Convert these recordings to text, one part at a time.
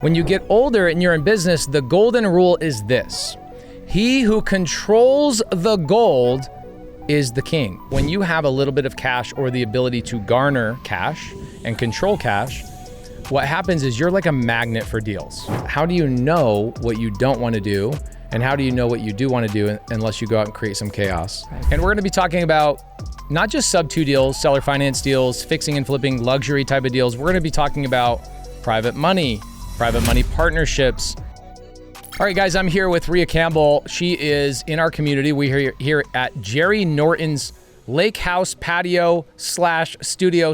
When you get older and you're in business, the golden rule is this: he who controls the gold is the king. When you have a little bit of cash or the ability to garner cash and control cash, what happens is you're like a magnet for deals. How do you know what you don't want to do? And how do you know what you do want to do unless you go out and create some chaos? Right. And we're going to be talking about not just SubTo deals, seller finance deals, fixing and flipping luxury type of deals. We're going to be talking about private money partnerships. All right, guys, I'm here with Rhea Campbell. She is in our community. We're here at Jerry Norton's Lake House Patio / Studio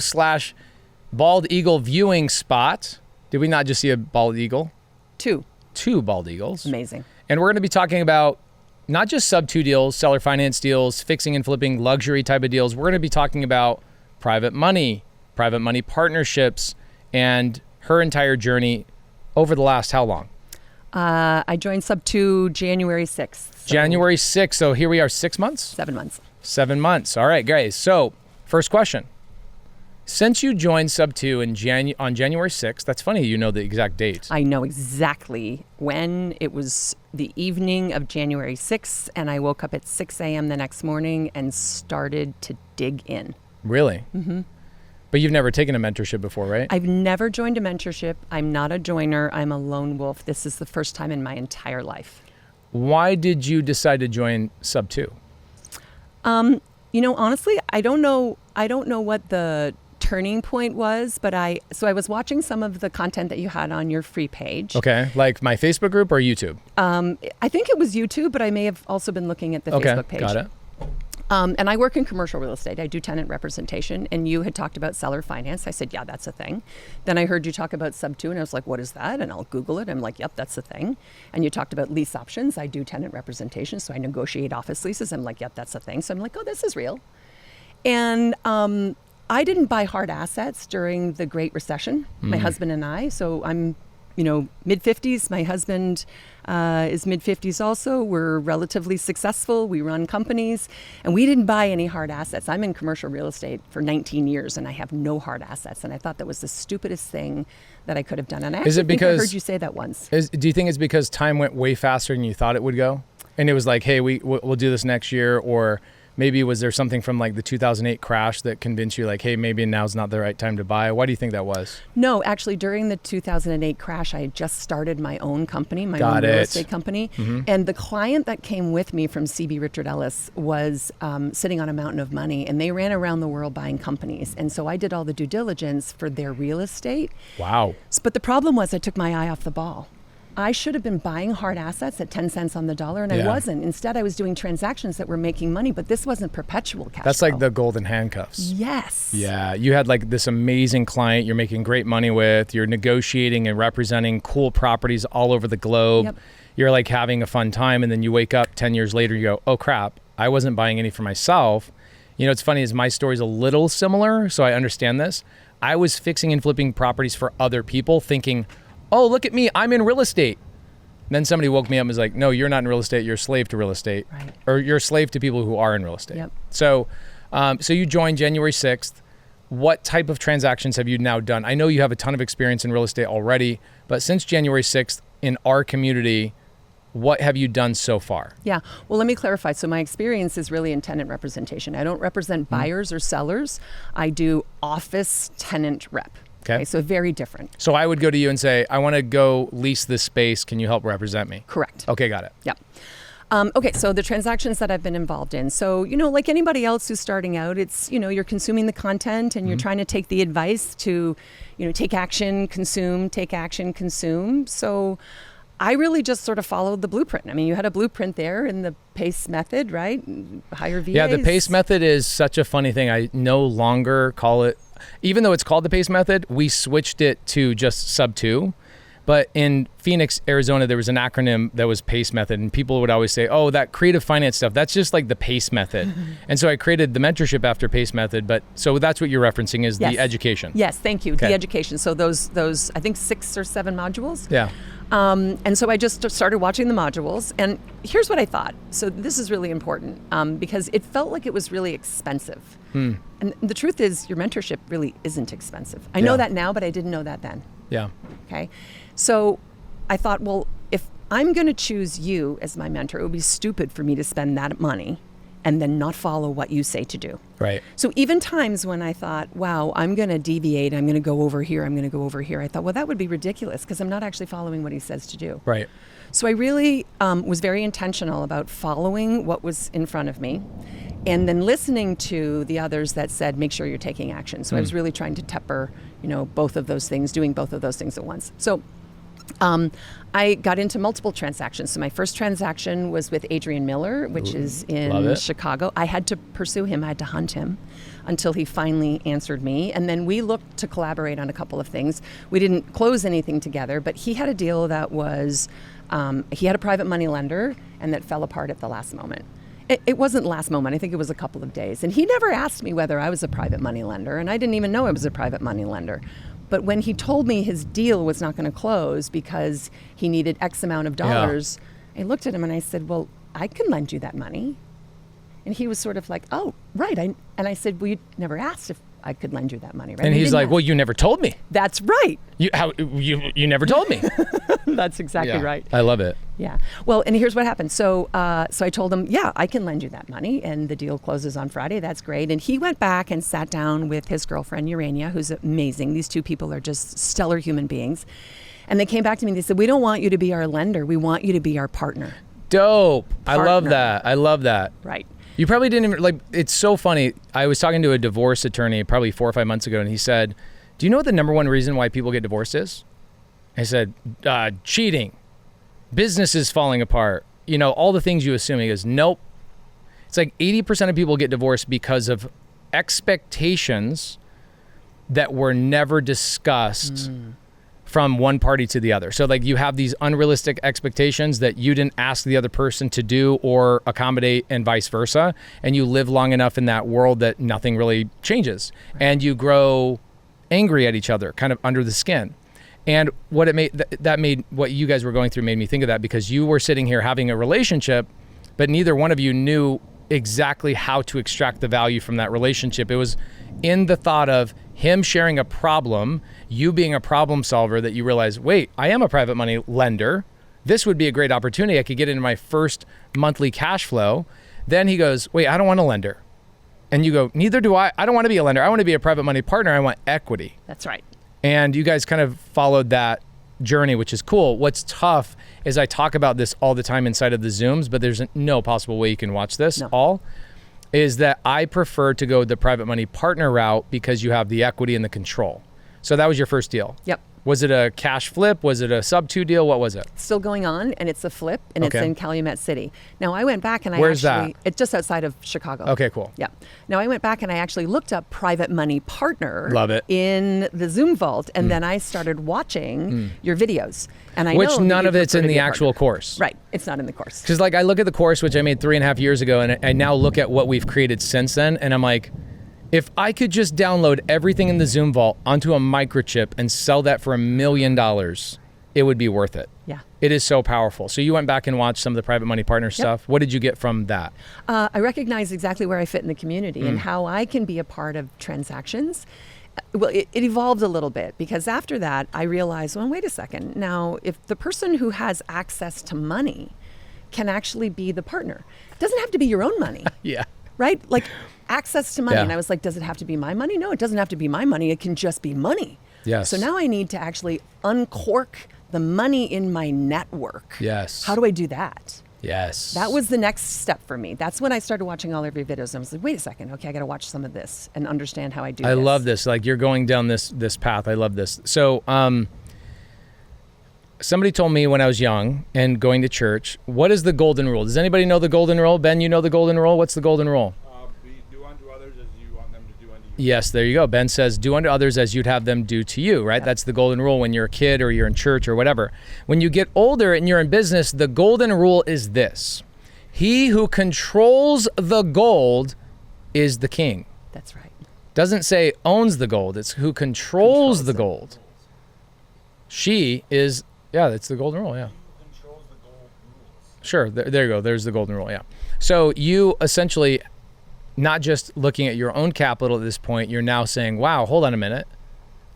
/ Bald Eagle viewing spot. Did we not just see a bald eagle? Two bald eagles. Amazing. And we're going to be talking about not just SubTo deals, seller finance deals, fixing and flipping luxury type of deals. We're going to be talking about private money partnerships, and her entire journey over the last how long? I joined SubTo January 6th. So January 6th. So here we are, 6 months? 7 months. 7 months. All right, guys. So first question. Since you joined SubTo on January 6th, that's funny you know the exact date. I know exactly when. It was the evening of January 6th, and I woke up at 6 a.m. the next morning and started to dig in. Really? Mm-hmm. But you've never taken a mentorship before, right? I've never joined a mentorship. I'm not a joiner. I'm a lone wolf. This is the first time in my entire life. Why did you decide to join SubTo? Honestly, I don't know what the turning point was, but I was watching some of the content that you had on your free page. Okay, like my Facebook group or YouTube? I think it was YouTube, but I may have also been looking at the Facebook page. Got it. And I work in commercial real estate. I do tenant representation, and you had talked about seller finance. I said, yeah, that's a thing. Then I heard you talk about SubTo, and I was like, what is that? And I'll Google it. I'm like, yep, that's a thing. And you talked about lease options. I do tenant representation, so I negotiate office leases. I'm like, yep, that's a thing. So I'm like, oh, this is real. And I didn't buy hard assets during the Great Recession, my husband and I. So I'm mid-50s. My husband is mid-50s also. We're relatively successful. We run companies, and we didn't buy any hard assets. I'm in commercial real estate for 19 years, and I have no hard assets. And I thought that was the stupidest thing that I could have done. And I think I heard you say that once. Do you think it's because time went way faster than you thought it would go? And it was like, hey, we'll do this next year, or maybe was there something from like the 2008 crash that convinced you like, hey, maybe now's not the right time to buy? Why do you think that was? No, actually during the 2008 crash, I had just started my own company, my own real estate company. Mm-hmm. And the client that came with me from CB Richard Ellis was sitting on a mountain of money, and they ran around the world buying companies. And so I did all the due diligence for their real estate. Wow. But the problem was I took my eye off the ball. I should have been buying hard assets at 10 cents on the dollar, and I wasn't. Instead, I was doing transactions that were making money, but this wasn't perpetual cash That's flow. like the golden handcuffs. Yes. Yeah, you had like this amazing client you're making great money with. You're negotiating and representing cool properties all over the globe. Yep. You're like having a fun time, and then you wake up 10 years later, you go, oh crap, I wasn't buying any for myself. You know, what's funny is my story's a little similar, so I understand this. I was fixing and flipping properties for other people thinking, oh, look at me, I'm in real estate. And then somebody woke me up and was like, no, you're not in real estate, you're a slave to real estate. Right. Or you're a slave to people who are in real estate. Yep. So you joined January 6th. What type of transactions have you now done? I know you have a ton of experience in real estate already, but since January 6th in our community, what have you done so far? Yeah, well, let me clarify. So my experience is really in tenant representation. I don't represent buyers or sellers. I do office tenant rep. Okay, so very different. So I would go to you and say, I want to go lease this space. Can you help represent me? Correct. Okay, got it. Yep. Okay, so the transactions that I've been involved in. So, like anybody else who's starting out, it's, you're consuming the content and you're trying to take the advice to, take action, consume, take action, consume. So I really just sort of followed the blueprint. I mean, you had a blueprint there in the PACE method, right? Hire VAs. Yeah, the PACE method is such a funny thing. I no longer call it, even though it's called the PACE method, we switched it to just SubTo. But in Phoenix, Arizona, there was an acronym that was PACE method, and people would always say, oh, that creative finance stuff, that's just like the PACE method. And so I created the mentorship after PACE method, but so that's what you're referencing is the education. Yes, thank you, the education. So those I think 6 or 7 modules. Yeah. And so I just started watching the modules, and here's what I thought. So this is really important because it felt like it was really expensive. And the truth is your mentorship really isn't expensive. I know that now, but I didn't know that then. Yeah. Okay. So I thought, well, if I'm going to choose you as my mentor, it would be stupid for me to spend that money and then not follow what you say to do. Right. So even times when I thought, wow, I'm going to deviate, I'm going to go over here, I'm going to go over here, I thought, well, that would be ridiculous because I'm not actually following what he says to do. Right. So I really was very intentional about following what was in front of me and then listening to the others that said, make sure you're taking action. So I was really trying to temper, both of those things, doing both of those things at once. So I got into multiple transactions. So my first transaction was with Adrian Miller, which is in Chicago. I had to pursue him. I had to hunt him until he finally answered me. And then we looked to collaborate on a couple of things. We didn't close anything together, but he had a deal that was, he had a private money lender and that fell apart at the last moment. It wasn't last moment. I think it was a couple of days. And he never asked me whether I was a private money lender. And I didn't even know I was a private money lender. But when he told me his deal was not going to close because he needed X amount of dollars, I looked at him and I said, well, I can lend you that money. And he was sort of like, oh, right. And I said, well, you never asked if I could lend you that money, right? And he's like, well, you never told me. That's right. You never told me. That's exactly right. I love it. Yeah. Well, and here's what happened. So I told him, yeah, I can lend you that money. And the deal closes on Friday. That's great. And he went back and sat down with his girlfriend, Urania, who's amazing. These two people are just stellar human beings. And they came back to me and they said, we don't want you to be our lender. We want you to be our partner. Dope. I love that. I love that. Right. You probably didn't even, it's so funny. I was talking to a divorce attorney probably 4 or 5 months ago, and he said, do you know what the number one reason why people get divorced is? I said, cheating, businesses falling apart, all the things you assume. He goes, nope. It's like 80% of people get divorced because of expectations that were never discussed from one party to the other. So like you have these unrealistic expectations that you didn't ask the other person to do or accommodate and vice versa. And you live long enough in that world that nothing really changes. Right. And you grow angry at each other, kind of under the skin. And what it made, that made what you guys were going through made me think of that, because you were sitting here having a relationship, but neither one of you knew exactly how to extract the value from that relationship. It was in the thought of him sharing a problem, you being a problem solver, that you realize, wait, I am a private money lender. This would be a great opportunity. I could get into my first monthly cash flow. Then he goes, wait, I don't want a lender. And you go, neither do I. I don't want to be a lender. I want to be a private money partner. I want equity. That's right. And you guys kind of followed that journey, which is cool. What's tough is I talk about this all the time inside of the Zooms, but there's no possible way you can watch this is that I prefer to go the private money partner route because you have the equity and the control. So that was your first deal. Yep. Was it a cash flip? Was it a SubTo deal? What was it? Still going on, and it's a flip, and it's in Calumet City. Now, I went back and Where's that? It's just outside of Chicago. Okay, cool. Yeah. Now, I went back and I actually looked up private money partner. Love it. In the Zoom vault, and then I started watching your videos. And Which none of it's in the actual course. Right. It's not in the course. Because I look at the course, which I made 3.5 years ago, and I now look at what we've created since then, and I'm like, if I could just download everything in the Zoom vault onto a microchip and sell that for $1 million, it would be worth it. Yeah. It is so powerful. So you went back and watched some of the private money partner stuff. What did you get from that? I recognize exactly where I fit in the community and how I can be a part of transactions. Well, it evolved a little bit, because after that, I realized, well, wait a second. Now, if the person who has access to money can actually be the partner, it doesn't have to be your own money. Yeah. Right? Like access to money. Yeah. And I was like, does it have to be my money? No, it doesn't have to be my money. It can just be money. Yes. So now I need to actually uncork the money in my network. Yes. How do I do that? Yes. That was the next step for me. That's when I started watching all of your videos. And I was like, wait a second. Okay, I got to watch some of this and understand how I do this. I love this. Like, you're going down this path. I love this. So, somebody told me when I was young and going to church, what is the golden rule? Does anybody know the golden rule? Ben, you know the golden rule? What's the golden rule? Do unto others as you want them to do unto you. Yes, there you go. Ben says, do unto others as you'd have them do to you, right? Yeah. That's the golden rule when you're a kid or you're in church or whatever. When you get older and you're in business, the golden rule is this: he who controls the gold is the king. That's right. Doesn't say owns the gold. It's who controls the gold. She is, that's the golden rule, yeah. Controls the gold rules. Sure, there you go. There's the golden rule, yeah. So you essentially, not just looking at your own capital at this point, you're now saying, wow, hold on a minute.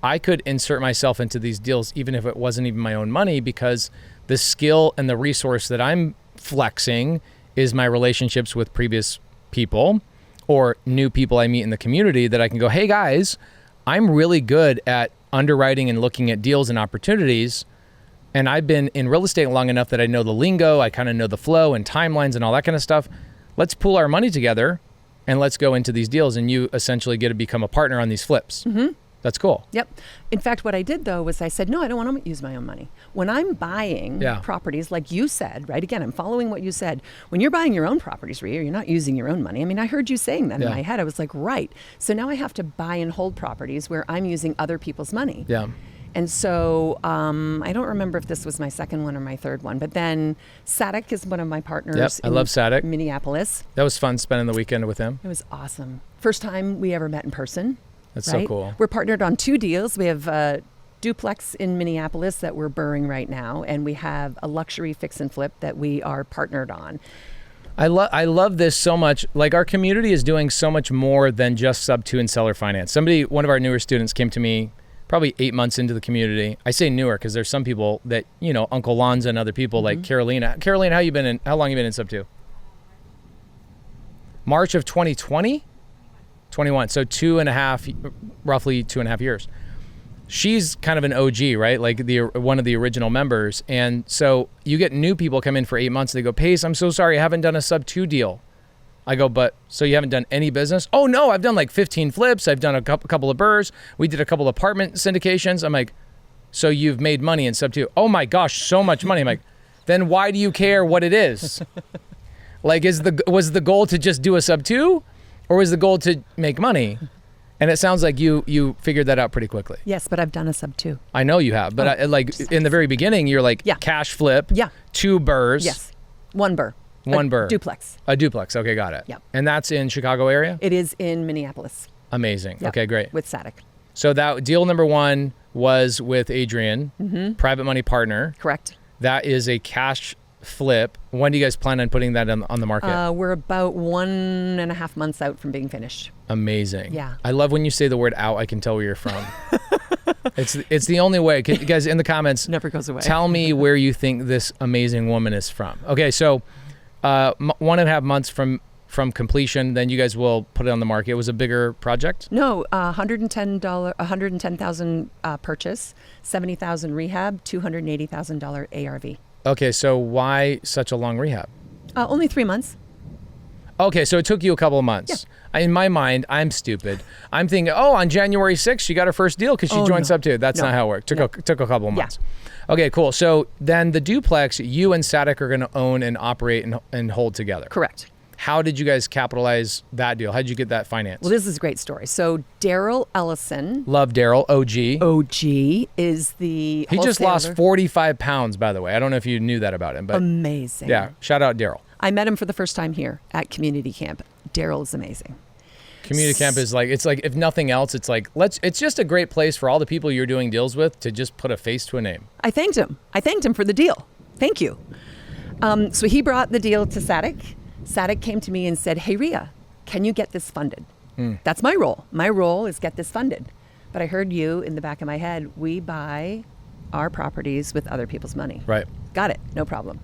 I could insert myself into these deals even if it wasn't even my own money, because the skill and the resource that I'm flexing is my relationships with previous people or new people I meet in the community that I can go, hey guys, I'm really good at underwriting and looking at deals and opportunities. And I've been in real estate long enough that I know the lingo, I kind of know the flow and timelines and all that kind of stuff. Let's pool our money together and let's go into these deals. And you essentially get to become a partner on these flips. Mm-hmm. That's cool. Yep. In fact, what I did though was I said, no, I don't want to use my own money. When I'm buying properties, like you said, right? Again, I'm following what you said. When you're buying your own properties, Rhea, you're not using your own money. I mean, I heard you saying that in my head. I was like, right. So now I have to buy and hold properties where I'm using other people's money. Yeah. And so I don't remember if this was my second one or my third one, but then Sadek is one of my partners. Yep, I love Sadek. Minneapolis. That was fun spending the weekend with him. It was awesome. First time we ever met in person. That's right? so cool. We're partnered on 2 deals. We have a duplex in Minneapolis that we're burring right now, and we have a luxury fix and flip that we are partnered on. I love this so much. Like, our community is doing so much more than just SubTo and seller finance. One of our newer students came to me probably 8 months into the community. I say newer because there's some people that, Uncle Lonza and other people like Carolina. Carolina, how long you been in SubTo? March of 2020? 21. So roughly 2.5 years. She's kind of an OG, right? Like one of the original members. And so you get new people come in for 8 months. They go, Pace, I'm so sorry. I haven't done a SubTo deal. I go, but so you haven't done any business? Oh no, I've done like 15 flips. I've done a couple of burrs. We did a couple of apartment syndications. I'm like, so you've made money in SubTo? Oh my gosh, so much money. I'm like, then why do you care what it is? Like, was the goal to just do a SubTo? Or was the goal to make money? And it sounds like you figured that out pretty quickly. Yes, but I've done a SubTo. I know you have, but in the very beginning, you're like cash flip, 2 burrs. Yes, 1 burr. 1 burr. Duplex. A duplex, okay, got it. Yep. And that's in Chicago area? It is in Minneapolis. Amazing, Yep. okay, great. With Sadek. So that deal number 1 was with Adrian, private money partner. Correct. That is a cash flip. When do you guys plan on putting that on the market? We're about 1.5 months out from being finished. Amazing. Yeah. I love when you say the word out, I can tell where you're from. It's the only way. You guys in the comments, never goes away. Tell me where you think this amazing woman is from. Okay, so 1.5 months from completion, then you guys will put it on the market. It was a bigger project? No, $110,000 purchase, $70,000 rehab, $280,000 ARV. Okay, so why such a long rehab? Only 3 months. Okay, so it took you a couple of months. Yeah. In my mind, I'm stupid. I'm thinking, on January 6th, she got her first deal because she joined SubTo. That's not how it worked. Took a couple of months. Yeah. Okay, cool. So then the duplex, you and Sadek are going to own and operate and hold together. Correct. How did you guys capitalize that deal? How did you get that financed? Well, this is a great story. So Daryl Ellison. Love Daryl, OG. OG is the He just lost 45 pounds, by the way. I don't know if you knew that about him. But amazing. Yeah, shout out Daryl. I met him for the first time here at community camp. Daryl is amazing. Community camp is like, it's like, if nothing else, it's like, it's just a great place for all the people you're doing deals with to just put a face to a name. I thanked him for the deal. Thank you. So he brought the deal to Sadek. Sadek came to me and said, hey, Rhea, can you get this funded? That's my role. My role is get this funded. But I heard you in the back of my head, we buy our properties with other people's money. Right. Got it. No problem.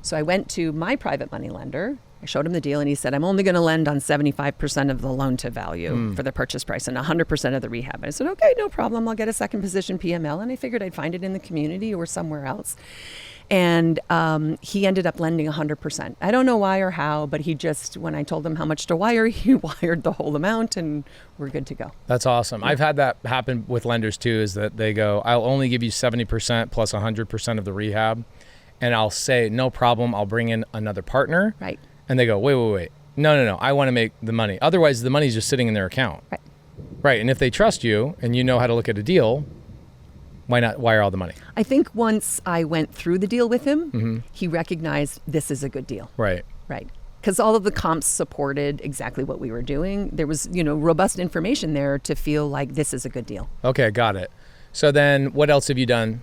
So I went to my private money lender. I showed him the deal and he said, I'm only going to lend on 75% of the loan to value for the purchase price and 100% of the rehab. And I said, okay, no problem. I'll get a second position PML. And I figured I'd find it in the community or somewhere else. And he ended up lending 100%. I don't know why or how, but he just, when I told him how much to wire, he wired the whole amount and we're good to go. That's awesome. Yeah. I've had that happen with lenders too, is that they go, I'll only give you 70% plus 100% of the rehab. And I'll say, no problem, I'll bring in another partner. Right. And they go, wait. No. I want to make the money. Otherwise, the money's just sitting in their account. Right. Right. And if they trust you and you know how to look at a deal, why not wire all the money? I think once I went through the deal with him, he recognized this is a good deal. Right. Right. Because all of the comps supported exactly what we were doing. There was, robust information there to feel like this is a good deal. Okay, got it. So then what else have you done?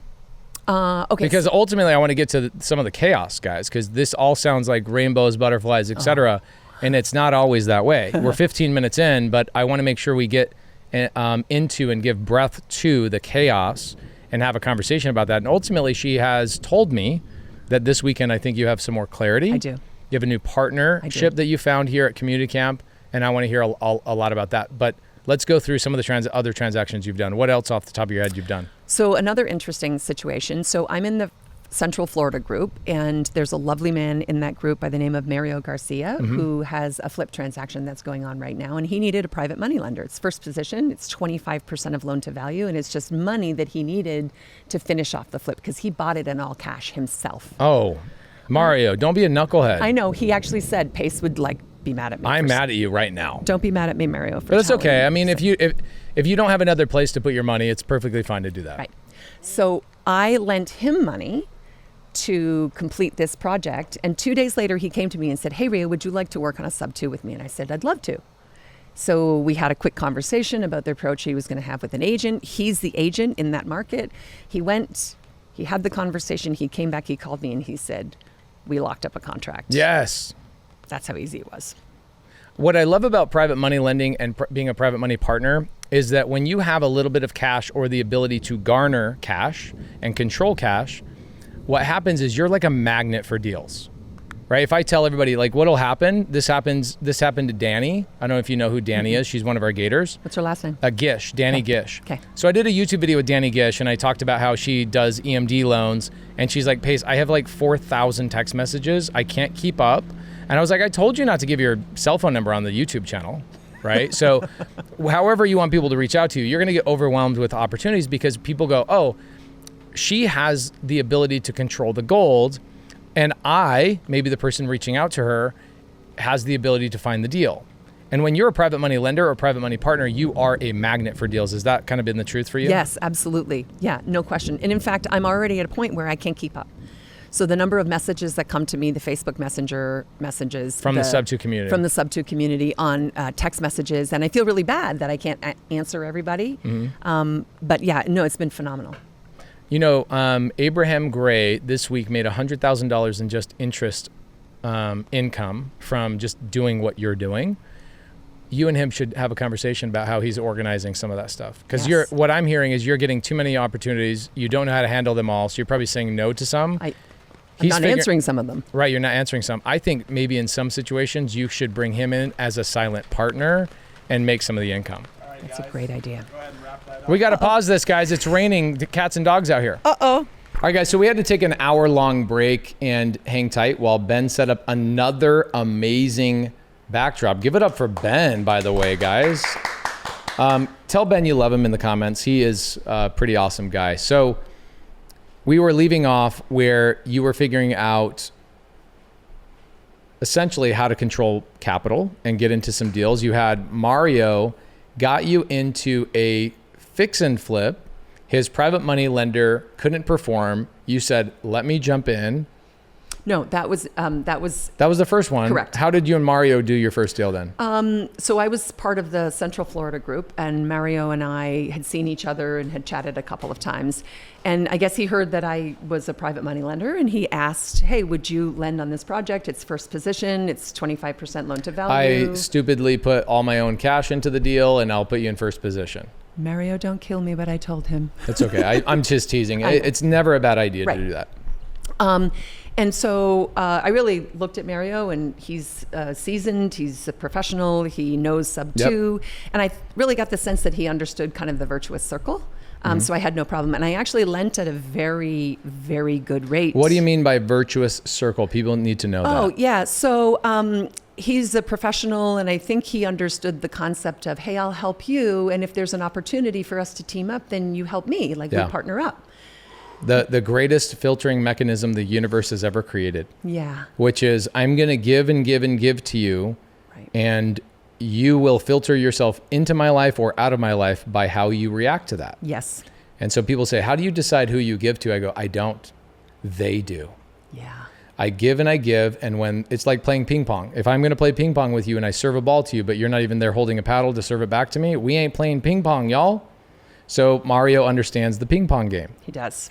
Okay. Because ultimately I want to get to some of the chaos, guys, because this all sounds like rainbows, butterflies, etc. And it's not always that way. We're 15 minutes in, but I want to make sure we get into and give breath to the chaos and have a conversation about that. And ultimately, she has told me that this weekend, I think you have some more clarity. I do. You have a new partnership that you found here at Community Camp, and I want to hear a lot about that. But let's go through some of the other transactions you've done. What else off the top of your head you've done? So another interesting situation. So I'm in the Central Florida group, and there's a lovely man in that group by the name of Mario Garcia, who has a flip transaction that's going on right now, and he needed a private money lender. It's first position, it's 25% of loan to value, and it's just money that he needed to finish off the flip because he bought it in all cash himself. Oh, Mario, don't be a knucklehead. I know, he actually said Pace would be mad at me. I'm mad at you right now. Don't be mad at me, Mario. But it's okay. I mean, if you don't have another place to put your money, it's perfectly fine to do that. Right. So I lent him money to complete this project, and 2 days later he came to me and said, "Hey Rhea, would you like to work on a SubTo with me?" And I said, "I'd love to." So we had a quick conversation about the approach he was going to have with an agent. He's the agent in that market. He had the conversation, he came back, he called me, and he said, "We locked up a contract." Yes. That's how easy it was. What I love about private money lending and being a private money partner is that when you have a little bit of cash or the ability to garner cash and control cash, what happens is you're like a magnet for deals, right? If I tell everybody like what'll happen, this happened to Danny. I don't know if you know who Danny is. She's one of our gators. What's her last name? Gish, Danny Gish. Okay. So I did a YouTube video with Danny Gish, and I talked about how she does EMD loans, and she's like, "Pace, I have like 4,000 text messages. I can't keep up." And I was like, "I told you not to give your cell phone number on the YouTube channel." Right? So however you want people to reach out to you, you're going to get overwhelmed with opportunities because people go, "Oh, she has the ability to control the gold, and maybe the person reaching out to her, has the ability to find the deal." And when you're a private money lender or private money partner, you are a magnet for deals. Has that kind of been the truth for you? Yes, absolutely. Yeah, no question. And in fact, I'm already at a point where I can't keep up. So the number of messages that come to me, the Facebook Messenger messages. From the SubTo community. From the SubTo community on text messages. And I feel really bad that I can't answer everybody. But yeah, no, it's been phenomenal. You know, Abraham Gray this week made $100,000 in just interest income from just doing what you're doing. You and him should have a conversation about how he's organizing some of that stuff. Because Yes. what I'm hearing is you're getting too many opportunities. You don't know how to handle them all. So you're probably saying no to some. I'm not answering some of them. Right, you're not answering some. I think maybe in some situations you should bring him in as a silent partner and make some of the income. All right, That's guys, a great idea. go ahead and wrap that up. We got to pause this, guys. It's raining cats and dogs out here. Uh-oh. All right, guys, so we had to take an hour-long break and hang tight while Ben set up another amazing backdrop. Give it up for Ben, by the way, guys. Tell Ben you love him in the comments. He is a pretty awesome guy. So we were leaving off where you were figuring out essentially how to control capital and get into some deals. You had Mario got you into a fix and flip. His private money lender couldn't perform. You said, "Let me jump in." No, that was That was the first one. Correct. How did you and Mario do your first deal then? so I was part of the Central Florida group, and Mario and I had seen each other and had chatted a couple of times. And I guess he heard that I was a private money lender, and he asked, "Hey, would you lend on this project? It's first position. It's 25% loan to value." I stupidly put all my own cash into the deal, and I'll put you in first position. Mario, don't kill me, but I told him. It's okay. I'm just teasing. It's never a bad idea Right. to do that. And so I really looked at Mario, and he's seasoned, he's a professional, he knows SubTo, and I really got the sense that he understood kind of the virtuous circle. So I had no problem. And I actually lent at a very, very good rate. What do you mean by virtuous circle? People need to know that. Oh, yeah. So he's a professional, and I think he understood the concept of, hey, I'll help you. And if there's an opportunity for us to team up, then you help me. Like, we partner up. The greatest filtering mechanism the universe has ever created. Yeah. Which is, I'm going to give and give and give to you. Right. And you will filter yourself into my life or out of my life by how you react to that. Yes. And so people say, how do you decide who you give to? I go, I don't. They do. Yeah. I give, and when it's like playing ping pong. If I'm going to play ping pong with you and I serve a ball to you, but you're not even there holding a paddle to serve it back to me, we ain't playing ping pong, y'all. So Mario understands the ping pong game. He does.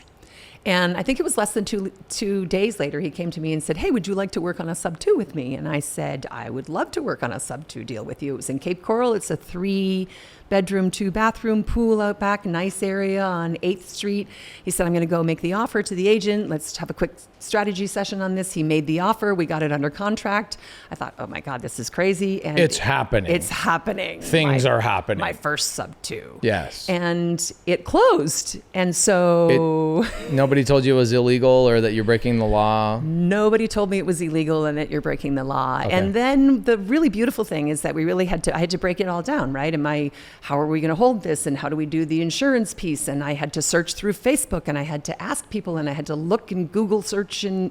And I think it was less than two days later, he came to me and said, hey, would you like to work on a SubTo with me? And I said, I would love to work on a SubTo deal with you. It was in Cape Coral. It's a 3-bedroom, 2-bathroom pool out back, nice area on 8th Street. He said, I'm going to go make the offer to the agent. Let's have a quick strategy session on this. He made the offer. We got it under contract. I thought, oh my God, this is crazy. And It's happening. It's happening. Things are happening. My first SubTo. Yes. And it closed. And so... Nobody told you it was illegal or that you're breaking the law? Nobody told me it was illegal and that you're breaking the law. Okay. And then the really beautiful thing is that I had to break it all down, right? How are we going to hold this? And how do we do the insurance piece? And I had to search through Facebook and I had to ask people and I had to look in Google search the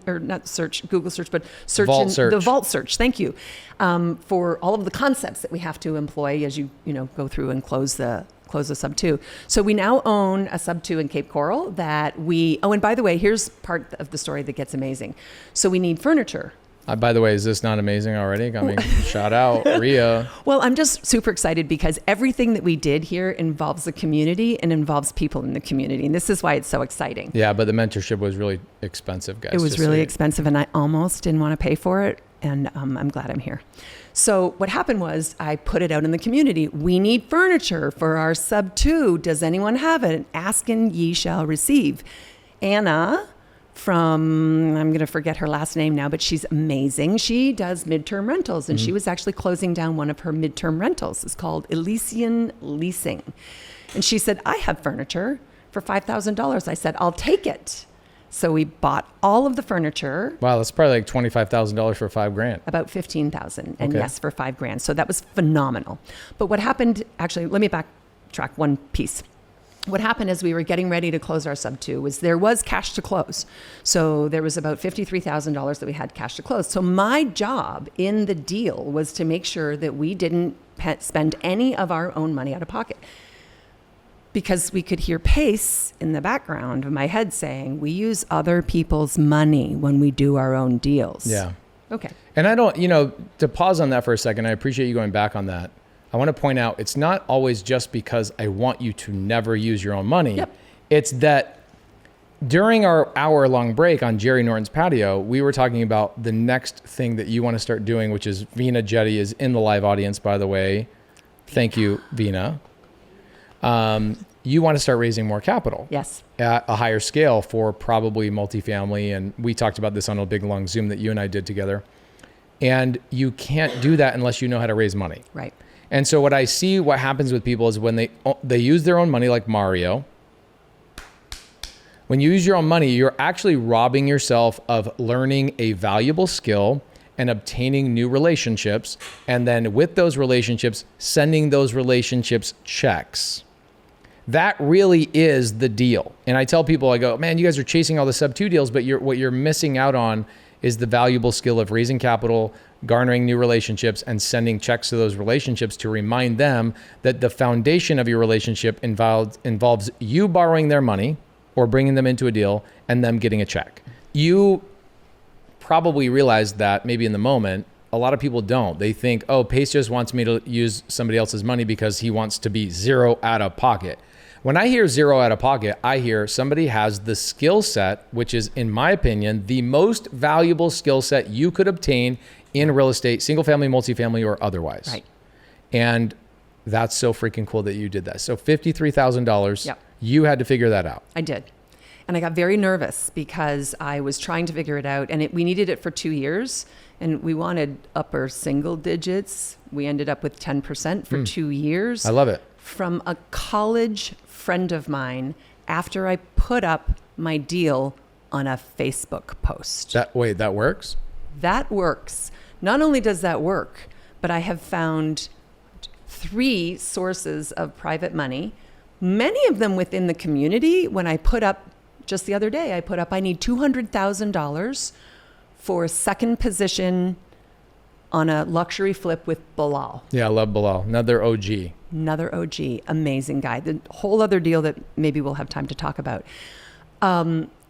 Vault search. Thank you. For all of the concepts that we have to employ as you go through and close the SubTo. So we now own a SubTo in Cape Coral and by the way, here's part of the story that gets amazing. So we need furniture. By the way, is this not amazing already? I mean, shout out, Rhea. Well, I'm just super excited because everything that we did here involves the community and involves people in the community. And this is why it's so exciting. Yeah, but the mentorship was really expensive, guys. It was really expensive and I almost didn't want to pay for it. And I'm glad I'm here. So what happened was I put it out in the community. We need furniture for our SubTo. Does anyone have it? Ask and ye shall receive. Anna from, I'm going to forget her last name now, but she's amazing. She does Midterm rentals and she was actually closing down one of her Midterm rentals. It's called Elysian Leasing. And she said, I have furniture for $5,000. I said, I'll take it. So we bought all of the furniture. Wow, that's probably like $25,000 for $5,000. About 15,000, and Okay. yes, for $5,000. So that was phenomenal. But what happened? Actually, let me backtrack one piece. What happened as we were getting ready to close our SubTo was there was cash to close. So there was about $53,000 that we had cash to close. So my job in the deal was to make sure that we didn't spend any of our own money out of pocket. Because we could hear Pace in the background of my head saying, we use other people's money when we do our own deals. Yeah. Okay. And I don't, to pause on that for a second, I appreciate you going back on that. I want to point out, it's not always just because I want you to never use your own money. Yep. It's that during our hour-long break on Jerry Norton's patio, we were talking about the next thing that you want to start doing, which is Vina Jetty is in the live audience, by the way. Thank you, Vina. You want to start raising more capital. Yes. At a higher scale for probably multifamily. And we talked about this on a big long Zoom that you and I did together. And you can't do that unless you know how to raise money. Right. And so what I see what happens with people is when they use their own money, like Mario. When you use your own money, you're actually robbing yourself of learning a valuable skill and obtaining new relationships. And then with those relationships, sending those relationships checks. That really is the deal. And I tell people, I go, man, you guys are chasing all the SubTo deals, but what you're missing out on is the valuable skill of raising capital, garnering new relationships, and sending checks to those relationships to remind them that the foundation of your relationship involves you borrowing their money or bringing them into a deal and them getting a check. You probably realize that maybe in the moment. A lot of people don't. They think, oh, Pace just wants me to use somebody else's money because he wants to be zero out of pocket. When I hear zero out of pocket, I hear somebody has the skill set, which is, in my opinion, the most valuable skill set you could obtain in real estate, single family, multifamily, or otherwise. Right. And that's so freaking cool that you did that. So $53,000, Yep. You had to figure that out. I did. And I got very nervous because I was trying to figure it out and we needed it for 2 years and we wanted upper single digits. We ended up with 10% for 2 years. I love it. From a college friend of mine after I put up my deal on a Facebook post. That works? That works. Not only does that work, but I have found 3 sources of private money, many of them within the community. When I put up, just the other day, I need $200,000 for a second position on a luxury flip with Bilal. Yeah, I love Bilal. Another OG. Another OG, amazing guy. The whole other deal that maybe we'll have time to talk about.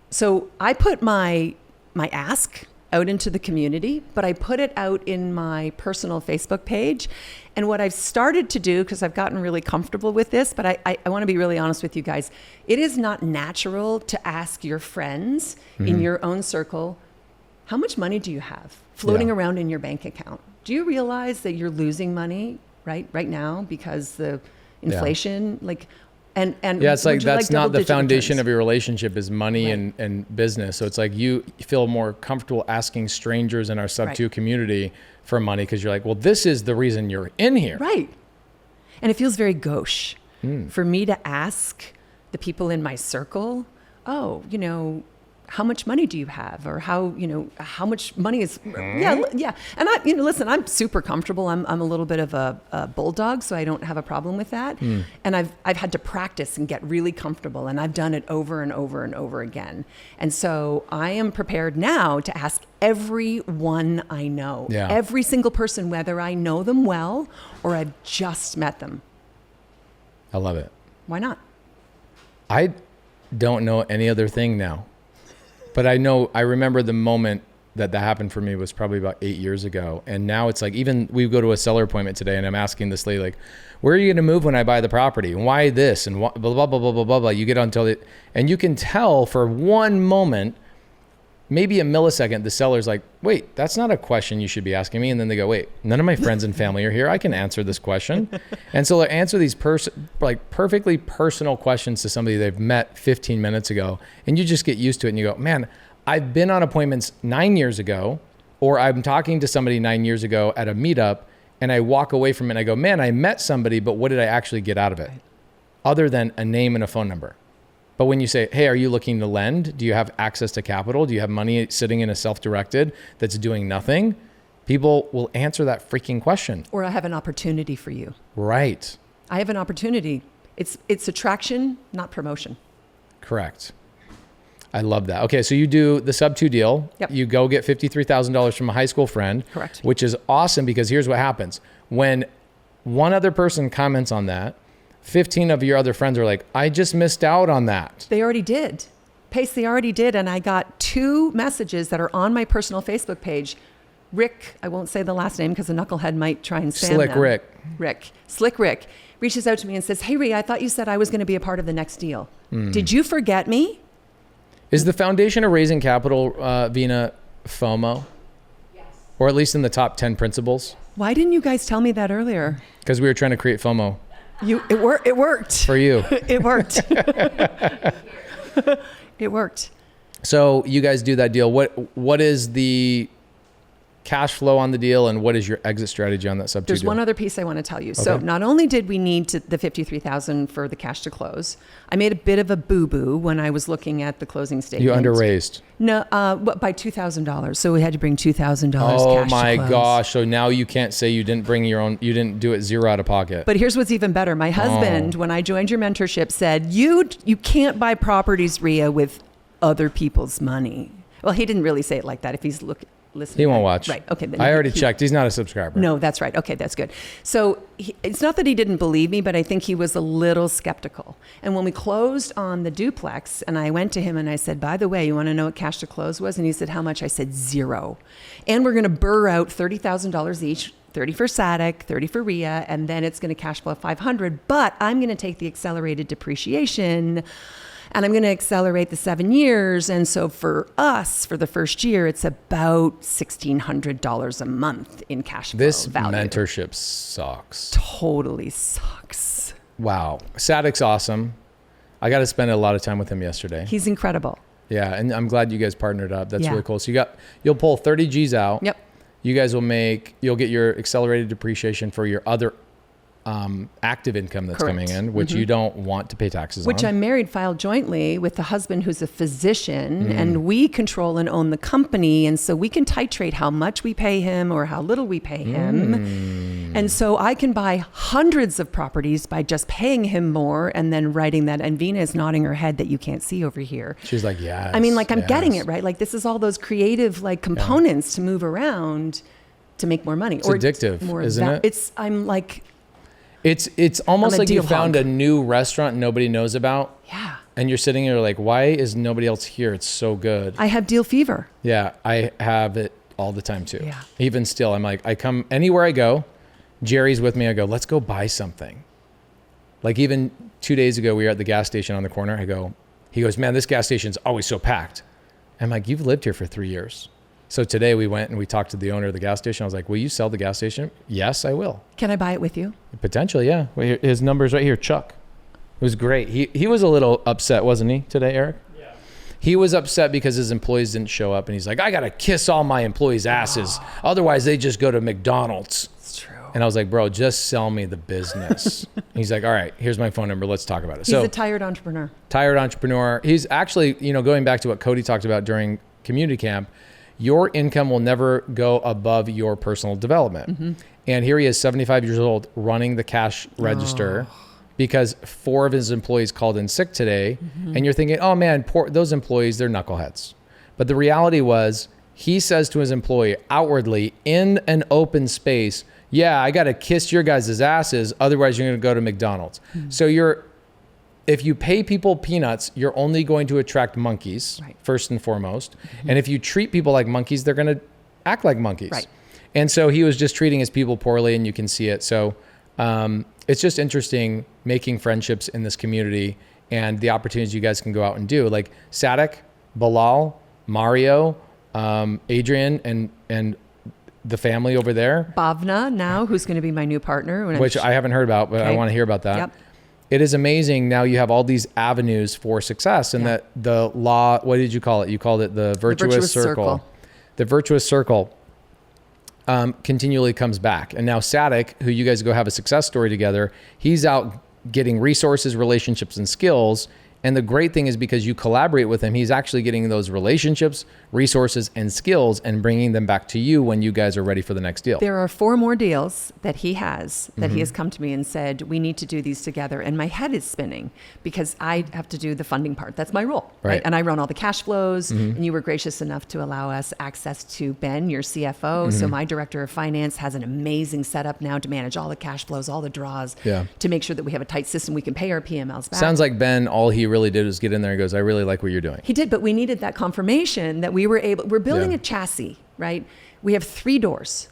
So I put my ask out into the community, but I put it out in my personal Facebook page. And what I've started to do, because I've gotten really comfortable with this, but I want to be really honest with you guys, it is not natural to ask your friends in your own circle, how much money do you have floating around in your bank account? Do you realize that you're losing money right now because the inflation, and it's like that's not the foundation returns. of your relationship is money and business. So it's like you feel more comfortable asking strangers in our SubTo community for money because you're like, well, this is the reason you're in here. Right. And it feels very gauche for me to ask the people in my circle, oh, how much money do you have? Or how much money is, yeah. And listen, I'm super comfortable. I'm a little bit of a bulldog, so I don't have a problem with that. And I've had to practice and get really comfortable, and I've done it over and over and over again. And so I am prepared now to ask everyone I know, every single person, whether I know them well or I've just met them. I love it. Why not? I don't know any other thing now. But I remember the moment that happened for me was probably about 8 years ago. And now it's like, even we go to a seller appointment today and I'm asking this lady, like, where are you going to move when I buy the property? And why this? And blah, blah, blah, blah, blah, blah, blah. You get until it, and you can tell for one moment, maybe a millisecond, the seller's like, wait, that's not a question you should be asking me. And then they go, wait, none of my friends and family are here. I can answer this question. And so they answer these perfectly personal questions to somebody they've met 15 minutes ago. And you just get used to it. And you go, man, I've been on appointments 9 years ago, or I'm talking to somebody 9 years ago at a meetup, and I walk away from it and I go, man, I met somebody, but what did I actually get out of it? Other than a name and a phone number. But when you say, hey, are you looking to lend? Do you have access to capital? Do you have money sitting in a self-directed that's doing nothing? People will answer that freaking question. Or I have an opportunity for you. Right. I have an opportunity. It's attraction, not promotion. Correct. I love that. Okay, so you do the SubTo deal. Yep. You go get $53,000 from a high school friend. Correct. Which is awesome because here's what happens. When one other person comments on that, 15 of your other friends are like, I just missed out on that. They already did. Pace, they already did. And I got 2 messages that are on my personal Facebook page. Rick, I won't say the last name because the knucklehead might try and spam Slick them. Slick Rick reaches out to me and says, hey, Rhea, I thought you said I was going to be a part of the next deal. Did you forget me? Is the foundation of raising capital, Vina, FOMO? Yes. Or at least in the top 10 principles? Why didn't you guys tell me that earlier? Because we were trying to create FOMO. It worked. For you. It worked. It worked. So you guys do that deal. What is the cash flow on the deal, and what is your exit strategy on that SubTo There's deal? one other piece I want to tell you. Okay. So not only did we need the $53,000 for the cash to close, I made a bit of a boo-boo when I was looking at the closing statement. You underraised. No, by $2,000. So we had to bring $2,000 Oh cash my to close. gosh. So now you can't say you didn't bring your own, you didn't do it zero out of pocket. But here's what's even better. My husband, when I joined your mentorship, said, you can't buy properties, Rhea, with other people's money. Well, he didn't really say it like that. If he's listening. He won't watch. Right. Okay. Then I already checked. He's not a subscriber. No, that's right. Okay, that's good. So it's not that he didn't believe me, but I think he was a little skeptical. And when we closed on the duplex, and I went to him and I said, by the way, you want to know what cash to close was? And he said, how much? I said, $0. And we're going to burr out $30,000 each. 30 for Sadek, 30 for Rhea, and then it's going to cash flow 500. But I'm going to take the accelerated depreciation, and I'm going to accelerate the 7 years. And so for us, for the first year, it's about $1,600 a month in cash flow This value. mentorship sucks. Totally sucks. Wow. Sadek's awesome. I got to spend a lot of time with him yesterday. He's incredible. Yeah, and I'm glad you guys partnered up. That's Yeah. really cool. So you'll pull 30 G's out. Yep. You guys you'll get your accelerated depreciation for your other active income that's Correct. coming in, which you don't want to pay taxes Which on. I'm married, filed jointly with the husband who's a physician, and we control and own the company. And so we can titrate how much we pay him or how little we pay him. And so I can buy hundreds of properties by just paying him more and then writing that. And Vina is nodding her head that you can't see over here. She's like, yes. I mean, like, I'm getting yes. it, right? Like, this is all those creative, like, components to move around to make more money. It's addictive, isn't it? I'm like, It's almost I'm a like you deal found hog. a new restaurant nobody knows about. yeah. and you're sitting here like, why is nobody else here? It's so good. I have deal fever. Yeah, I have it all the time too. Yeah. Even still, I'm like, I come anywhere I go, Jerry's with me. I go, let's go buy something. Like even 2 days ago, we were at the gas station on the corner. He goes, man, this gas station's always so packed. I'm like, you've lived here for 3 years. So today we went and we talked to the owner of the gas station. I was like, will you sell the gas station? Yes, I will. Can I buy it with you? Potentially, yeah. His number's right here, Chuck. It was great. He was a little upset, wasn't he, today, Eric? Yeah. He was upset because his employees didn't show up, and he's like, I got to kiss all my employees' asses. Otherwise, they just go to McDonald's. It's true. And I was like, bro, just sell me the business. He's like, all right, here's my phone number. Let's talk about it. He's a tired entrepreneur. Tired entrepreneur. He's actually, going back to what Cody talked about during community camp, your income will never go above your personal development. Mm-hmm. And here he is, 75 years old, running the cash register because 4 of his employees called in sick today. Mm-hmm. And you're thinking, oh man, poor, those employees, they're knuckleheads. But the reality was, he says to his employee outwardly in an open space, yeah, I got to kiss your guys' asses. Otherwise, you're going to go to McDonald's. Mm-hmm. So if you pay people peanuts, you're only going to attract monkeys, right, first and foremost. Mm-hmm. And if you treat people like monkeys, they're going to act like monkeys. Right. And so he was just treating his people poorly, and you can see it. So it's just interesting making friendships in this community and the opportunities you guys can go out and do. Like Sadek, Bilal, Mario, Adrian, and the family over there. Bhavna now, who's going to be my new partner. Which I haven't heard about, but okay. I want to hear about that. Yep. It is amazing. Now you have all these avenues for success, and that the law, what did you call it? You called it the virtuous circle. The virtuous circle continually comes back. And now Sadek, who you guys go have a success story together, he's out getting resources, relationships, and skills. And the great thing is because you collaborate with him, he's actually getting those relationships, resources, and skills and bringing them back to you when you guys are ready for the next deal. There are 4 more deals that he has, that he has come to me and said, we need to do these together. And my head is spinning because I have to do the funding part. That's my role, right? And I run all the cash flows. And you were gracious enough to allow us access to Ben, your CFO. So my director of finance has an amazing setup now to manage all the cash flows, all the draws, to make sure that we have a tight system we can pay our PMLs back. Sounds like Ben, all he really did was get in there and goes, I really like what you're doing. He did, but we needed that confirmation that we're building a chassis, right? We have 3 doors,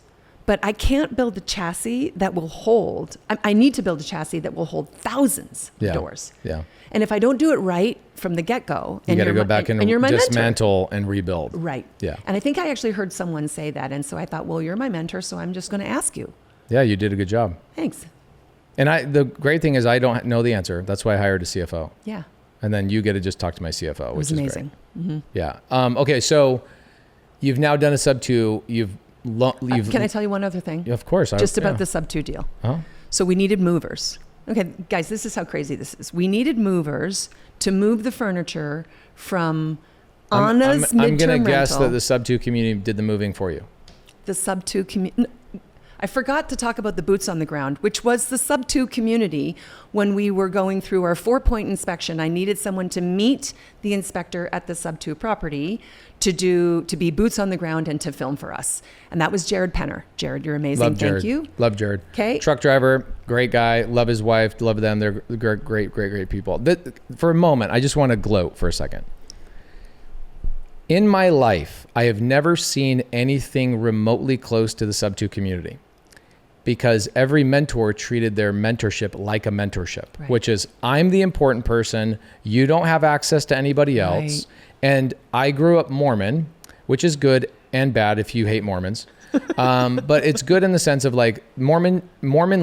but I can't build a chassis that will hold, I need to build a chassis that will hold thousands of doors. Yeah. And if I don't do it right from the get-go, you got to go back and dismantle and rebuild. Right. Yeah. And I think I actually heard someone say that. And so I thought, well, you're my mentor, so I'm just going to ask you. Yeah, you did a good job. Thanks. And the great thing is I don't know the answer. That's why I hired a CFO. Yeah. And then you get to just talk to my CFO, which is amazing. Great. Mm-hmm. Yeah. Okay. So you've now done a SubTo. Can I tell you one other thing? Yeah, of course. Just about the SubTo deal. Uh-huh. So we needed movers. Okay, guys, this is how crazy this is. We needed movers to move the furniture from Anna's midterm rental. I'm going to guess that the SubTo community did the moving for you. The SubTo community. I forgot to talk about the boots on the ground, which was the SubTo community. When we were going through our 4-point inspection, I needed someone to meet the inspector at the SubTo property to be boots on the ground and to film for us. And that was Jared Penner. Jared, you're amazing. Love Jared. Thank you. Love Jared. Okay. Truck driver, great guy. Love his wife. Love them. They're great people. For a moment, I just want to gloat for a second. In my life, I have never seen anything remotely close to the SubTo community, because every mentor treated their mentorship like a mentorship, right, which is, I'm the important person. You don't have access to anybody else. Right. And I grew up Mormon, which is good and bad if you hate Mormons. But it's good in the sense of like Mormon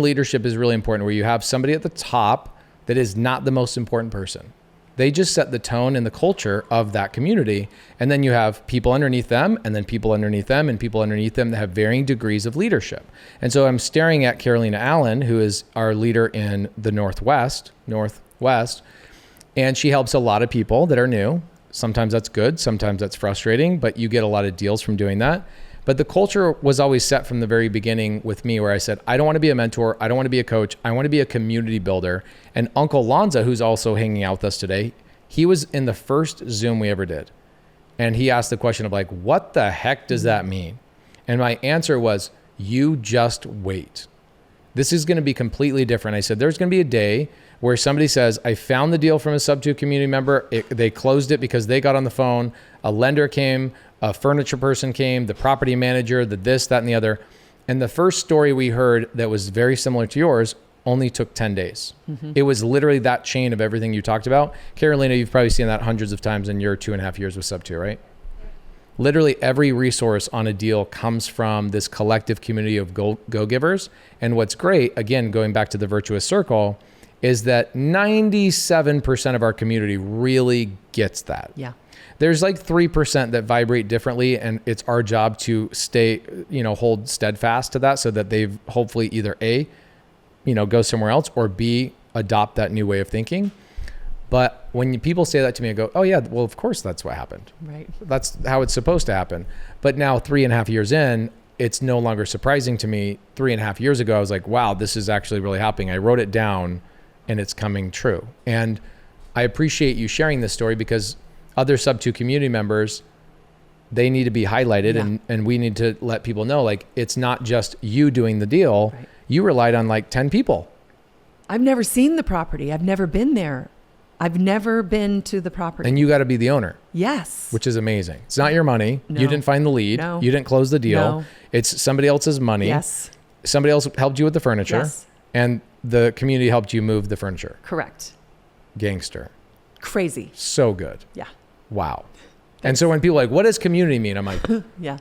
leadership is really important, where you have somebody at the top that is not the most important person. They just set the tone and the culture of that community. And then you have people underneath them, and then people underneath them, and people underneath them that have varying degrees of leadership. And so I'm staring at Carolina Allen, who is our leader in the Northwest, and she helps a lot of people that are new. Sometimes that's good, sometimes that's frustrating, but you get a lot of deals from doing that. But the culture was always set from the very beginning with me, where I said, I don't want to be a mentor. I don't want to be a coach. I want to be a community builder. And Uncle Lonza, who's also hanging out with us today, he was in the first Zoom we ever did. And he asked the question of like, what the heck does that mean? And my answer was, you just wait. This is going to be completely different. I said, there's going to be a day where somebody says, I found the deal from a SubTo community member. They closed it because they got on the phone. A lender came, a furniture person came, the property manager, the this, that, and the other. And the first story we heard that was very similar to yours only took 10 days. It was literally that chain of everything you talked about. Carolina, you've probably seen that hundreds of times in your 2.5 years with SubTo, right? Literally every resource on a deal comes from this collective community of go-givers. And what's great, again, going back to the virtuous circle, is that 97% of our community really gets that. Yeah. There's like 3% that vibrate differently, and it's our job to stay, hold steadfast to that so that they've hopefully either A, go somewhere else, or B, adopt that new way of thinking. But when people say that to me, I go, oh yeah, well, of course that's what happened. Right. That's how it's supposed to happen. But now 3.5 years in, it's no longer surprising to me. 3.5 years ago, I was like, wow, this is actually really happening. I wrote it down and it's coming true. And I appreciate you sharing this story because other SubTo community members, they need to be highlighted, and we need to let people know, like, it's not just you doing the deal. Right. You relied on like 10 people. I've never seen the property. I've never been there. I've never been to the property. And you got to be the owner. Yes. Which is amazing. It's not your money. No. You didn't find the lead. No. You didn't close the deal. No. It's somebody else's money. Yes. Somebody else helped you with the furniture. Yes. And the community helped you move the furniture. Correct. Gangster. Crazy. So good. Yeah. Wow. And so when people are like, what does community mean? I'm like, Yeah.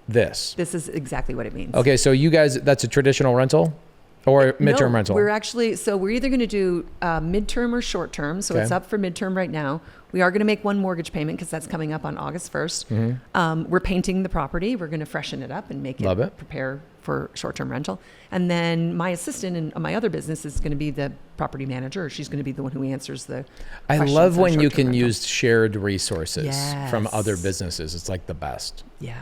this. This is exactly what it means. Okay. So you guys, that's a traditional rental or midterm rental? We're actually, so we're either going to do midterm or short term. So Okay. it's up for midterm right now. We are going to make one mortgage payment because that's coming up on August 1st. We're painting the property. We're going to freshen it up and make Love it. prepare for short-term rental. And then my assistant in my other business is going to be the property manager. She's going to be the one who answers the I questions love on when you short-term can rental. use shared resources from Yes. other businesses. It's like the best, Yeah.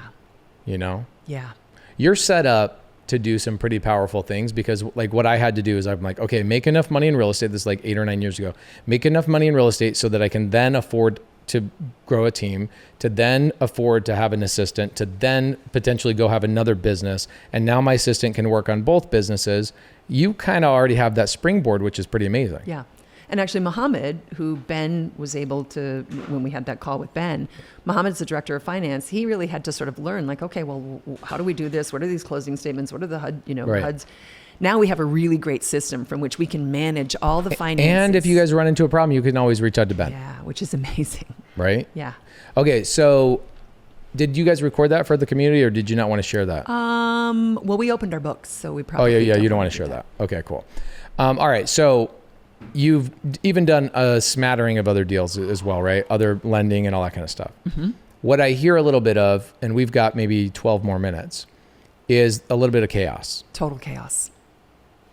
Yeah. You're set up to do some pretty powerful things because like what I had to do is I'm like, okay, make enough money in real estate. This is like 8 or 9 years ago. Make enough money in real estate so that I can then afford to grow a team, to then afford to have an assistant, to then potentially go have another business. And now my assistant can work on both businesses. You kind of already have that springboard, which is pretty amazing. Yeah. And actually Mohammed, who Ben was able to, when we had that call with Ben, Mohammed's the director of finance. He really had to sort of learn like, okay, well, how do we do this? What are these closing statements? What are the HUD, Right. HUDs? Now we have a really great system from which we can manage all the finances. And if you guys run into a problem, you can always reach out to Ben, Yeah, which is amazing. right? Yeah. Okay. So did you guys record that for the community or did you not want to share that? Well, we opened our books, so we Oh probably yeah. You don't want wanna to do share that. Okay, cool. All right. So you've even done a smattering of other deals as well, right? Other lending and all that kind of stuff. What I hear a little bit of, and we've got maybe 12 more minutes, is a little bit of chaos. Total chaos.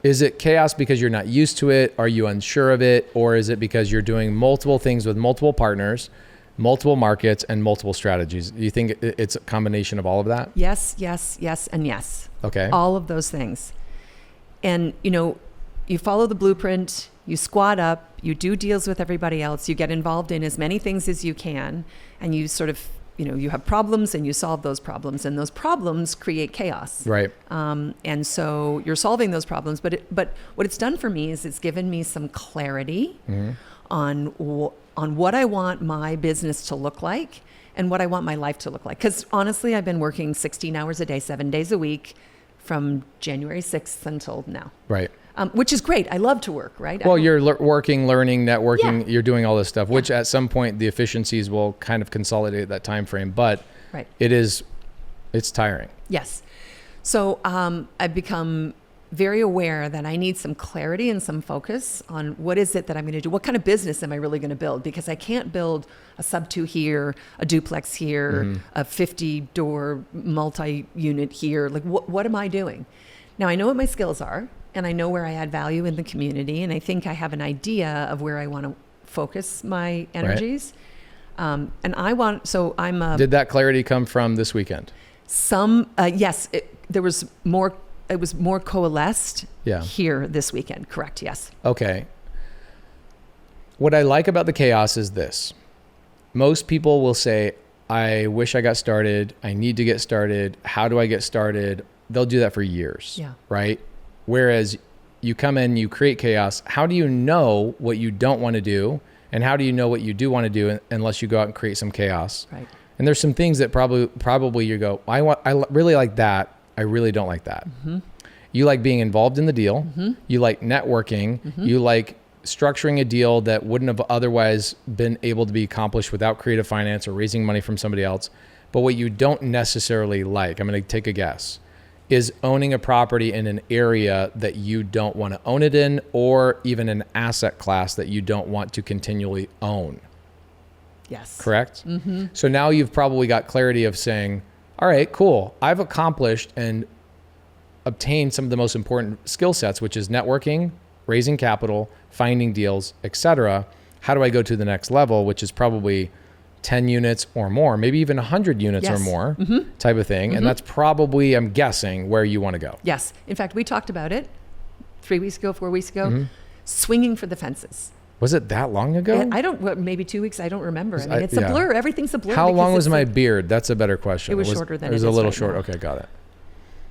Is it chaos because you're not used to it? Are you unsure of it? Or is it because you're doing multiple things with multiple partners, multiple markets, and multiple strategies? Do you think it's a combination of all of that? Yes, yes, yes, and yes. Okay. All of those things. And, you follow the blueprint, you squat up, you do deals with everybody else, you get involved in as many things as you can, and you sort of, you have problems and you solve those problems, and those problems create chaos. Right. And so you're solving those problems, but what it's done for me is it's given me some clarity on what I want my business to look like and what I want my life to look like. Because honestly, I've been working 16 hours a day, 7 days a week from January 6th until now. Right. Which is great. I love to work, right? Well, you're working, learning, networking, Yeah. you're doing all this stuff, which at some point the efficiencies will kind of consolidate that time frame, but Right. it's tiring. Yes. So I've become very aware that I need some clarity and some focus on what is it that I'm going to do? What kind of business am I really going to build? Because I can't build a SubTo here, a duplex here, a 50-door multi-unit here. Like, what am I doing? Now, I know what my skills are, and I know where I add value in the community, and I think I have an idea of where I want to focus my energies. And I want, so I'm a... Did that clarity come from this weekend? Yes, there was more. It was more coalesced Yeah. here this weekend. Correct. Yes. Okay. What I like about the chaos is this. Most people will say, I wish I got started. I need to get started. How do I get started? They'll do that for years. Yeah. Right? Whereas you come in, you create chaos. How do you know what you don't want to do? And how do you know what you do want to do unless you go out and create some chaos? Right. And there's some things that probably you go, I really like that. I really don't like that. Mm-hmm. You like being involved in the deal. Mm-hmm. You like networking. Mm-hmm. You like structuring a deal that wouldn't have otherwise been able to be accomplished without creative finance or raising money from somebody else. But what you don't necessarily like, I'm going to take a guess, is owning a property in an area that you don't want to own it in, or even an asset class that you don't want to continually own. Yes. Correct? Mm-hmm. So now you've probably got clarity of saying, all right, cool. I've accomplished and obtained some of the most important skill sets, which is networking, raising capital, finding deals, etc. How do I go to the next level, which is probably 10 units or more, maybe even 100 units or more type of thing. And that's probably, I'm guessing, where you want to go. Yes. In fact, we talked about it 3 weeks ago, 4 weeks ago, swinging for the fences. Was it that long ago? And I don't, maybe 2 weeks, I don't remember. I mean, it's a blur. Everything's a blur. How long was it's my like, beard? That's a better question. It was shorter than it was it a is little right short. now. Okay, got it.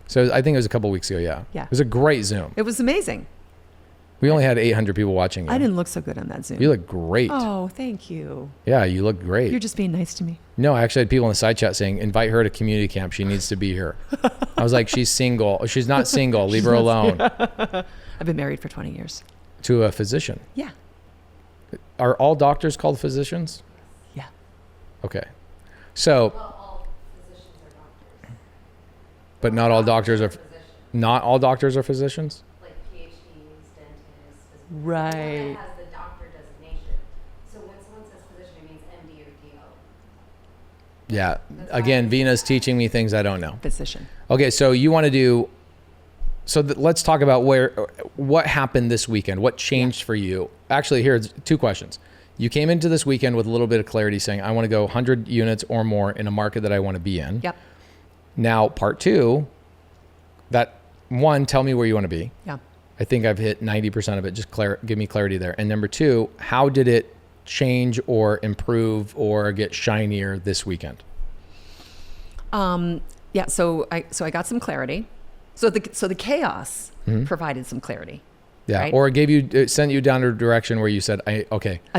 So I think it was a couple weeks ago. Yeah. Yeah. It was a great Zoom. It was amazing. We only had 800 people watching you. I didn't look so good on that Zoom. You look great. Oh, thank you. Yeah, you look great. You're just being nice to me. No, I actually had people in the side chat saying, invite her to community camp. She needs to be here. I was like, she's single. She's not single. Leave her alone. I've been married for 20 years. To a physician. Yeah. Are all doctors called physicians? Yeah. Okay. So, All physicians are doctors. but not all doctors are, not all doctors are physicians? Like PhDs, dentists. Right. That has the doctor designation. So when someone says physician, it means MD or DO. Yeah. Again, Vina's teaching me things I don't know. Physician. Okay, so you want to do, let's talk about what happened this weekend. What changed for you? Actually, here's 2 questions. You came into this weekend with a little bit of clarity saying, I want to go 100 units or more in a market that I want to be in. Yep. Now, part 2, that 1, tell me where you want to be. Yeah. I think I've hit 90% of it. Just give me clarity there. And number 2, how did it change or improve or get shinier this weekend? Yeah. So I got some clarity. So the chaos provided some clarity. Yeah. Right? Or it sent you down a direction where you said, I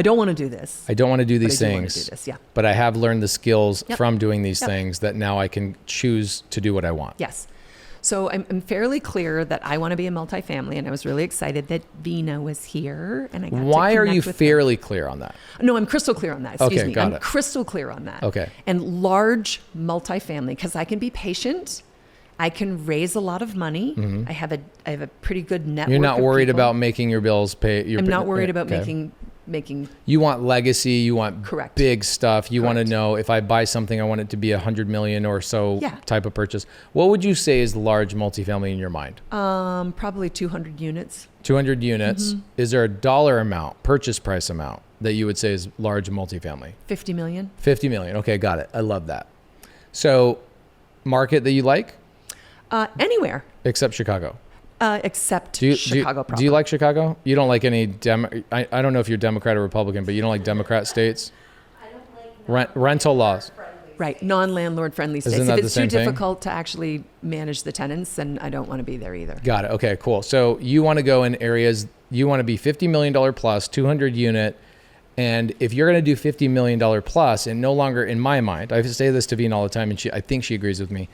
don't want to do this. don't want to do these But I do wanna things. do this, yeah. But I have learned the skills Yep. from doing these Yep. things that now I can choose to do what I want. Yes. So I'm fairly clear that I want to be a multifamily, and I was really excited that Vina was here, and I got Why to are connect you with her. fairly clear on that? No, I'm crystal clear on that. Excuse Okay, me. got I'm it. crystal clear on that. Okay. And large multifamily, because I can be patient. I can raise a lot of money. I have a pretty good network. You're not of worried people. about making your bills pay. I'm not worried about Okay. making. You want legacy. You want Correct. big stuff. You want to Correct. know if I buy something, I want it to be 100 million or so Yeah. type of purchase. What would you say is large multifamily in your mind? Probably 200 units. 200 units. Mm-hmm. Is there a dollar amount, purchase price amount that you would say is large multifamily? 50 million. 50 million. Okay, got it. I love that. So, market that you like, Anywhere except Chicago. except Do you, Chicago proper. do you like Chicago? You don't like any I don't know if you're Democrat or Republican, but you don't like Democrat states? I don't like Rental laws. Right, non-landlord friendly states. Isn't that If the it's too same thing? difficult to actually manage the tenants, then I don't want to be there either. Got it. Okay, cool. So you want to go in areas, you want to be $50 million plus, 200 unit. And if you're going to do $50 million plus, and no longer, in my mind, I say this to Vina all the time, and I think she agrees with me.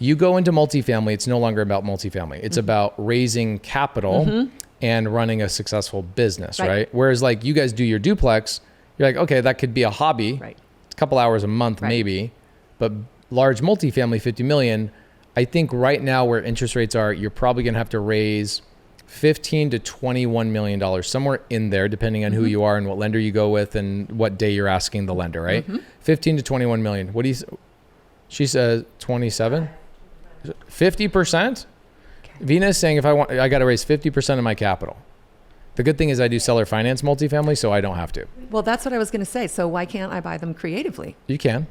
You go into multifamily, it's no longer about multifamily. It's about raising capital and running a successful business, right? Whereas like you guys do your duplex, you're like, okay, that could be a hobby. Right. It's a couple hours a month maybe, but large multifamily, 50 million, I think right now where interest rates are, you're probably going to have to raise 15 to 21 million dollars, somewhere in there, depending on who you are and what lender you go with and what day you're asking the lender, right? 15 to 21 million. What do you? She says 27, 50%. Vina is saying I got to raise 50% of my capital. The good thing is I do seller finance multifamily, so I don't have to. Well, that's what I was going to say. So why can't I buy them creatively? You can.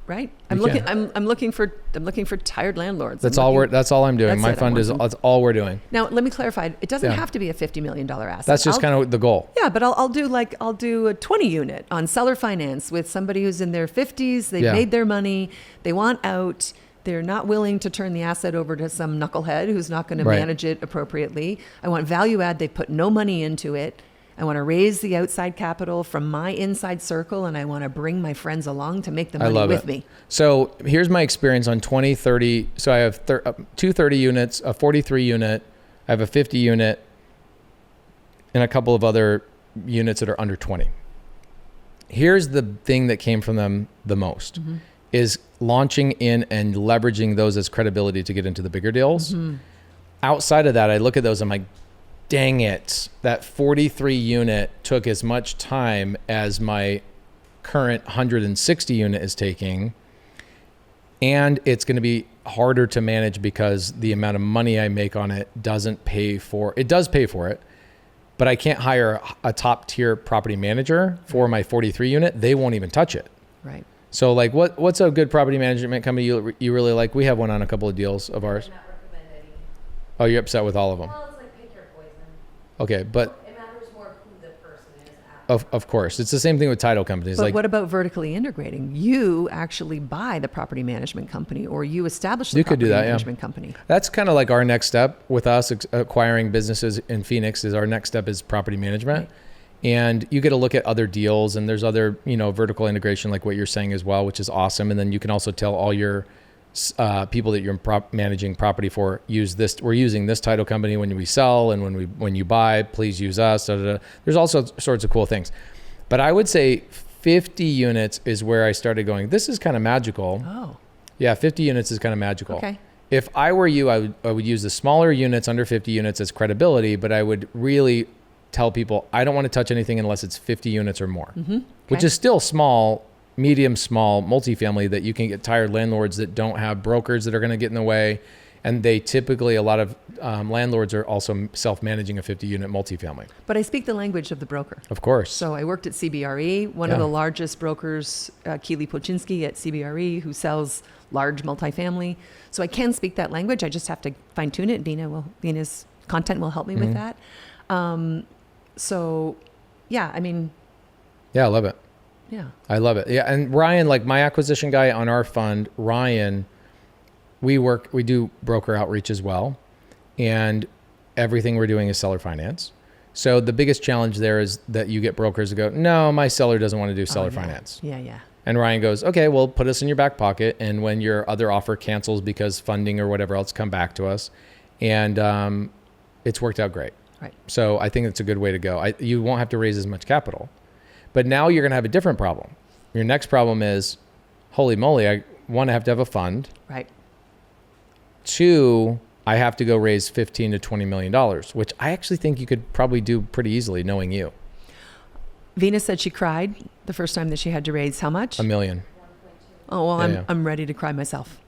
Right? You can. I'm looking for tired landlords. That's all I'm doing. That's My it. fund is that's all we're doing. Now, let me clarify. It doesn't Yeah. have to be a $50 million asset. That's just kind of the goal. Yeah, but I'll do a 20 unit on seller finance with somebody who's in their 50s. They've Yeah. made their money. They want out. They're not willing to turn the asset over to some knucklehead who's not going to Right. manage it appropriately. I want value add. They put no money into it. I want to raise the outside capital from my inside circle, and I want to bring my friends along to make the I money love with it. me. So here's my experience on 20, 30. So I have two 30 units, a 43 unit, I have a 50 unit, and a couple of other units that are under 20. Here's the thing that came from them the most is launching in and leveraging those as credibility to get into the bigger deals. Outside of that, I look at those, I'm like, dang it, that 43 unit took as much time as my current 160 unit is taking. And it's going to be harder to manage because the amount of money I make on it doesn't pay for it. It does pay for it, but I can't hire a top tier property manager for my 43 unit. They won't even touch it. Right. So like what's a good property management company you really like? We have one on a couple of deals of ours. I would not recommend any. Oh, you're upset with all of them. Well, it's like pick your poison. Okay, but It matters more who the person is after. of course, it's the same thing with title companies. But Like what about vertically integrating? You actually buy the property management company, or you establish the You could do property that, yeah. management company. that's kind of like our next step with us acquiring businesses in Phoenix. Is our next step is property management. And you get to look at other deals, and there's other, vertical integration like what you're saying as well, which is awesome. And then you can also tell all your people that you're managing property for, we're using this title company when we sell, and when you buy, please use us. Da, da, da. There's also sorts of cool things. But I would say 50 units is where I started going, this is kind of magical. Oh, Yeah, 50 units is kind of magical. okay. If I were you, I would use the smaller units under 50 units as credibility, but I would really tell people, I don't want to touch anything unless it's 50 units or more, which Okay. is still small, medium, small, multifamily that you can get tired landlords that don't have brokers that are going to get in the way. And they typically, a lot of landlords are also self-managing a 50 unit multifamily. But I speak the language of the broker. Of course. So I worked at CBRE, one of the largest brokers, Keely Poczynski at CBRE, who sells large multifamily. So I can speak that language. I just have to fine tune it. Vina's content will help me with that. So yeah, I mean, Yeah, I love it. yeah. I love it. Yeah. And Ryan, like my acquisition guy on our fund, Ryan, we do broker outreach as well. And everything we're doing is seller finance. So the biggest challenge there is that you get brokers to go, no, my seller doesn't want to do seller finance. Yeah. And Ryan goes, okay, well, put us in your back pocket. And when your other offer cancels because funding or whatever else, come back to us. And it's worked out great. Right. So I think it's a good way to go. You won't have to raise as much capital. But now you're going to have a different problem. Your next problem is, holy moly, I have to have a fund. Right. 2, I have to go raise $15 to $20 million, which I actually think you could probably do pretty easily knowing you. Vina said she cried the first time that she had to raise how much? $1 million. Oh, well, Yeah. I'm ready to cry myself.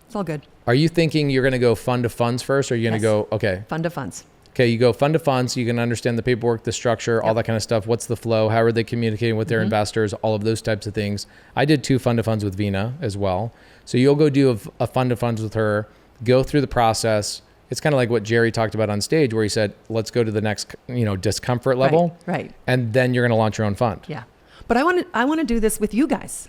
It's all good. Are you thinking you're going to go fund to funds first, or are you going to Yes. go, okay. Fund to funds. Okay, you go fund to funds, so you can understand the paperwork, the structure, all that kind of stuff. What's the flow? How are they communicating with their investors? All of those types of things. I did 2 fund to funds with Vina as well. So you'll go do a fund to funds with her, go through the process. It's kind of like what Jerry talked about on stage, where he said, let's go to the next, discomfort level. Right. And then you're going to launch your own fund. Yeah. But I want to do this with you guys.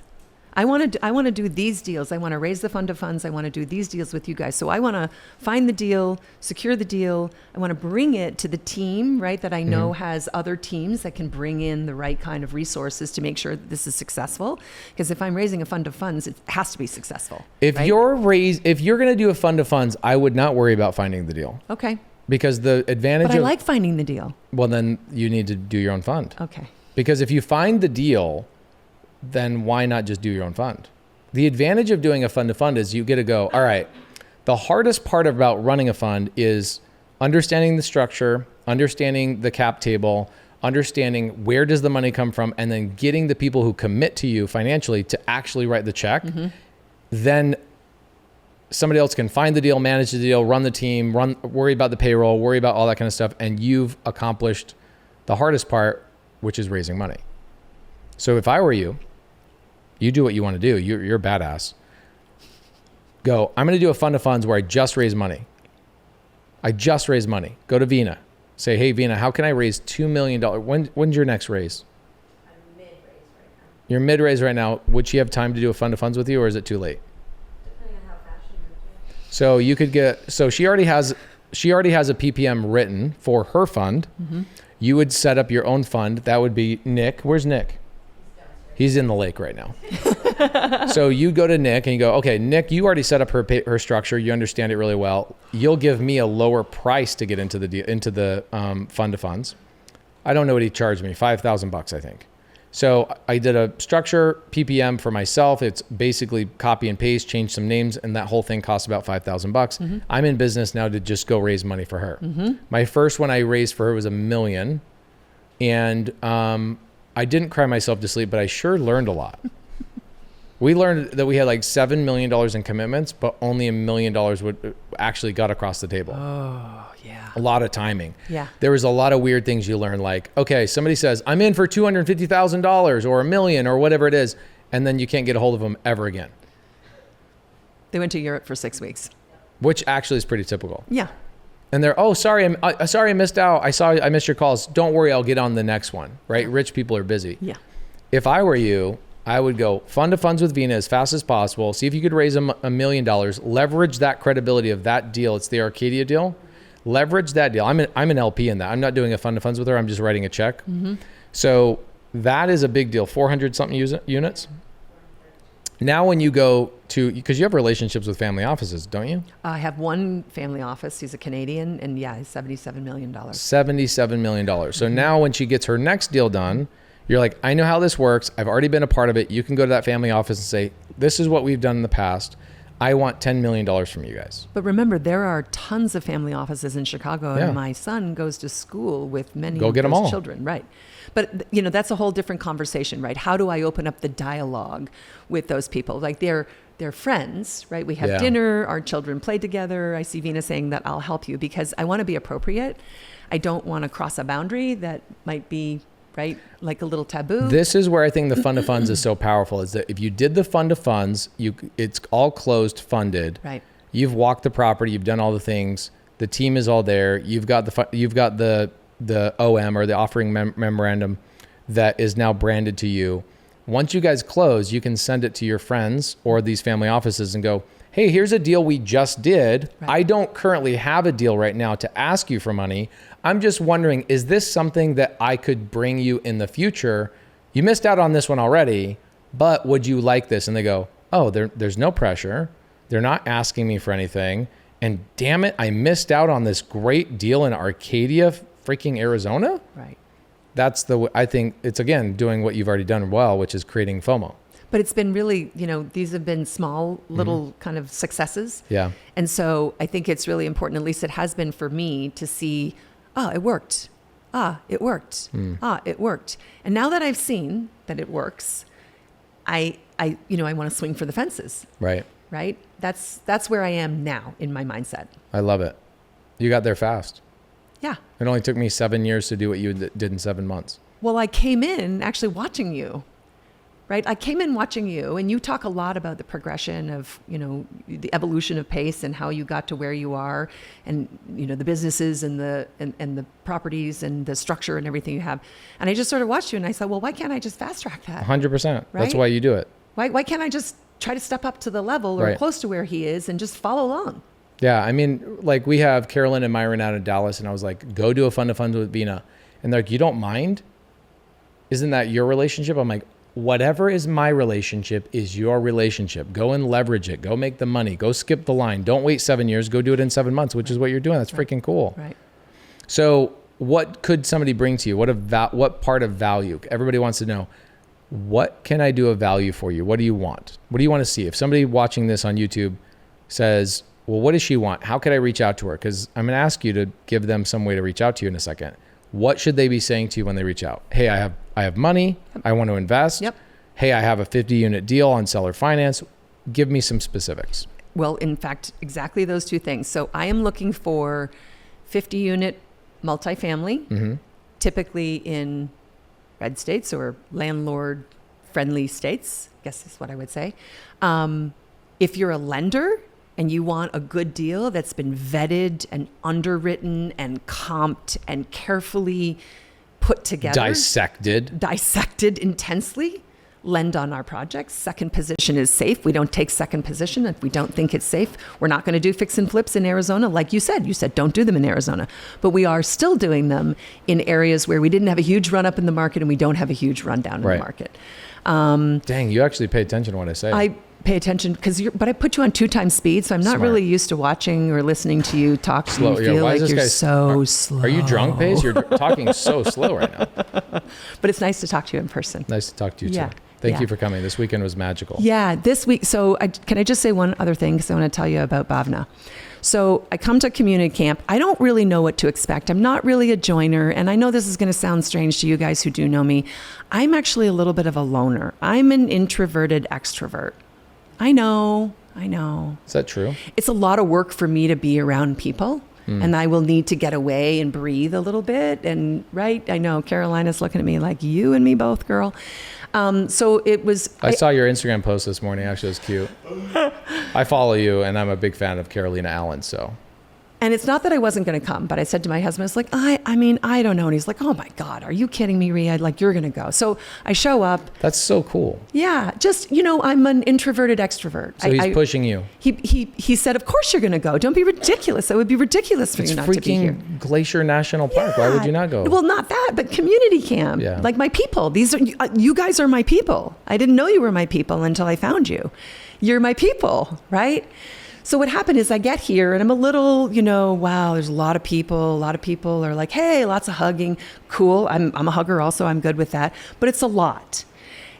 I want to do these deals. I want to raise the fund of funds. I want to do these deals with you guys. So I want to find the deal, secure the deal. I want to bring it to the team, right, that I know has other teams that can bring in the right kind of resources to make sure that this is successful. Because if I'm raising a fund of funds, it has to be successful. If right? you're going to do a fund of funds, I would not worry about finding the deal, Okay. because the advantage But I of, like finding the deal. well, then you need to do your own fund. Okay. Because if you find the deal, then why not just do your own fund? The advantage of doing a fund to fund is you get to go, all right, the hardest part about running a fund is understanding the structure, understanding the cap table, understanding where does the money come from, and then getting the people who commit to you financially to actually write the check. Then somebody else can find the deal, manage the deal, run the team, worry about the payroll, worry about all that kind of stuff. And you've accomplished the hardest part, which is raising money. So if I were you, you do what you want to do. You're a badass. Go, I'm going to do a fund of funds where I just raise money. I just raise money. Go to Vina. Say, hey, Vina, how can I raise $2 million? When's your next raise? I'm mid-raise right now, You're mid-raise right now. Would she have time to do a fund of funds with you, or is it too late? depending on how So you could get, so she already has a PPM written for her fund. You would set up your own fund. That would be Nick. Where's Nick? He's in the lake right now. So you go to Nick and you go, okay, Nick, you already set up her structure. You understand it really well. You'll give me a lower price to get into the fund of funds. I don't know what he charged me, $5,000, I think. So I did a structure PPM for myself. It's basically copy and paste, change some names, and that whole thing costs about $5,000. I'm in business now to just go raise money for her. My first one I raised for her was $1 million. And I didn't cry myself to sleep, but I sure learned a lot. We learned that we had like $7 million in commitments, but only $1 million would actually got across the table. Oh, yeah. A lot of timing. Yeah. There was a lot of weird things you learn, like, okay, somebody says, I'm in for $250,000 or $1 million or whatever it is, and then you can't get a hold of them ever again. They went to Europe for 6 weeks. Which actually is pretty typical. Yeah. And they're, oh, sorry, I missed out. I missed your calls. Don't worry, I'll get on the next one, right? Rich people are busy. Yeah. If I were you, I would go fund of funds with Vina as fast as possible. See if you could raise $1 million. Leverage that credibility of that deal. It's the Arcadia deal. Leverage that deal. I'm an LP in that. I'm not doing a fund of funds with her. I'm just writing a check. So that is a big deal. 400 something units. Now when you go to, because you have relationships with family offices, don't you? I have one family office. He's a Canadian, and yeah, he's $77 million. $77 million. So now when she gets her next deal done, you're like, I know how this works. I've already been a part of it. You can go to that family office and say, this is what we've done in the past. I want $10 million from you guys. But remember, there are tons of family offices in Chicago, Yeah. and my son goes to school with many Go of get 'em those all. children. Right. But, you know, that's a whole different conversation, right? How do I open up the dialogue with those people? Like they're friends, right? We have Yeah. dinner, our children play together. I see Vina saying that I'll help you because I want to be appropriate. I don't want to cross a boundary that might be, right, like a little taboo. This is where I think the fund of funds is so powerful, is that if you did the fund of funds, it's all closed funded. Right. You've walked the property, you've done all the things. The team is all there. You've got the OM or the offering memorandum that is now branded to you. Once you guys close, you can send it to your friends or these family offices and go, hey, here's a deal we just did. Right. I don't currently have a deal right now to ask you for money. I'm just wondering, is this something that I could bring you in the future? You missed out on this one already, but would you like this? And they go, oh, there's no pressure. They're not asking me for anything. And damn it, I missed out on this great deal in Arcadia, freaking Arizona. Right. That's I think it's, again, doing what you've already done well, which is creating FOMO. But it's been really, you know, these have been small little kind of successes. Yeah. And so I think it's really important, at least it has been for me, to see, it worked. It worked. It worked. And now that I've seen that it works, I want to swing for the fences. Right. Right? That's where I am now in my mindset. I love it. You got there fast. Yeah. It only took me 7 years to do what you did in 7 months. Well, I came in actually watching you, right? I came in watching you, and you talk a lot about the progression of, you know, the evolution of Pace and how you got to where you are, and, you know, the businesses and the properties and the structure and everything you have. And I just sort of watched you, and I said, well, why can't I just fast track that? 100%. That's Right? why you do it. Why can't I just try to step up to the level or Right. close to where he is and just follow along? Yeah, I mean, like we have Carolyn and Myron out in Dallas, and I was like, go do a fund of funds with Vina. And they're like, you don't mind? Isn't that your relationship? I'm like, whatever is my relationship is your relationship. Go and leverage it. Go make the money. Go skip the line. Don't wait 7 years. Go do it in 7 months, which is what you're doing. That's freaking cool. Right. So what could somebody bring to you? What part of value? Everybody wants to know, what can I do of value for you? What do you want? What do you want to see? If somebody watching this on YouTube says, well, what does she want? How could I reach out to her? Because I'm going to ask you to give them some way to reach out to you in a second. What should they be saying to you when they reach out? Hey, I have money. I want to invest. Yep. Hey, I have a 50-unit deal on seller finance. Give me some specifics. Well, in fact, exactly those two things. So I am looking for 50-unit multifamily, typically in red states or landlord-friendly states, I guess is what I would say. If you're a lender and you want a good deal that's been vetted and underwritten and comped and carefully put together, Dissected intensely, lend on our projects. Second position is safe. We don't take second position if we don't think it's safe. We're not going to do fix and flips in Arizona. Like you said don't do them in Arizona. But we are still doing them in areas where we didn't have a huge run up in the market and we don't have a huge run down in the market. Dang, you actually pay attention to what I say. I pay attention but I put you on 2x speed, so I'm not really used to watching or listening to you talk. Slow. You feel Why like is this you're guy so slow. Are you drunk, Pace? You're talking so slow right now. But it's nice to talk to you in person. Nice to talk to you Yeah. too. Thank you for coming. This weekend was magical. Yeah, this week. So can I just say one other thing? Because I want to tell you about Bhavna. So I come to community camp. I don't really know what to expect. I'm not really a joiner. And I know this is going to sound strange to you guys who do know me. I'm actually a little bit of a loner. I'm an introverted extrovert. I know. Is that true? It's a lot of work for me to be around people. And I will need to get away and breathe a little bit. And I know Carolina's looking at me like, you and me both, girl. So it was. I saw your Instagram post this morning. Actually, it was cute. I follow you, and I'm a big fan of Carolina Allen. So. And it's not that I wasn't going to come, but I said to my husband, it's like, I mean, I don't know. And he's like, oh my God, are you kidding me, Rhea? Like, you're going to go. So I show up. That's so cool. Yeah. Just, I'm an introverted extrovert. So he's pushing you. He said, of course you're going to go. Don't be ridiculous. That would be ridiculous for you not to be here. It's freaking Glacier National Park. Why would you not go? Well, not that, but community camp. Yeah. Like my people. These are, you guys are my people. I didn't know you were my people until I found you. You're my people, right? So what happened is I get here and I'm a little, wow, there's a lot of people. A lot of people are like, hey, lots of hugging. Cool. I'm a hugger also. I'm good with that. But it's a lot.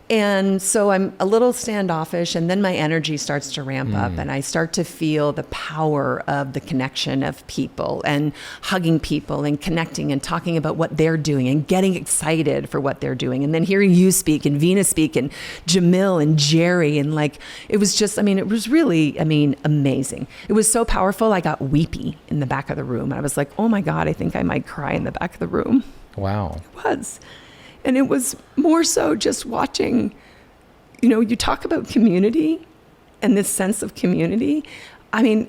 And so I'm a little standoffish, and then my energy starts to ramp up, and I start to feel the power of the connection of people and hugging people and connecting and talking about what they're doing and getting excited for what they're doing. And then hearing you speak and Vina speak and Jamil and Jerry. And it was just, it was really, amazing. It was so powerful. I got weepy in the back of the room. I was like, oh my God, I think I might cry in the back of the room. Wow. It was. And it was more so just watching, you talk about community and this sense of community. I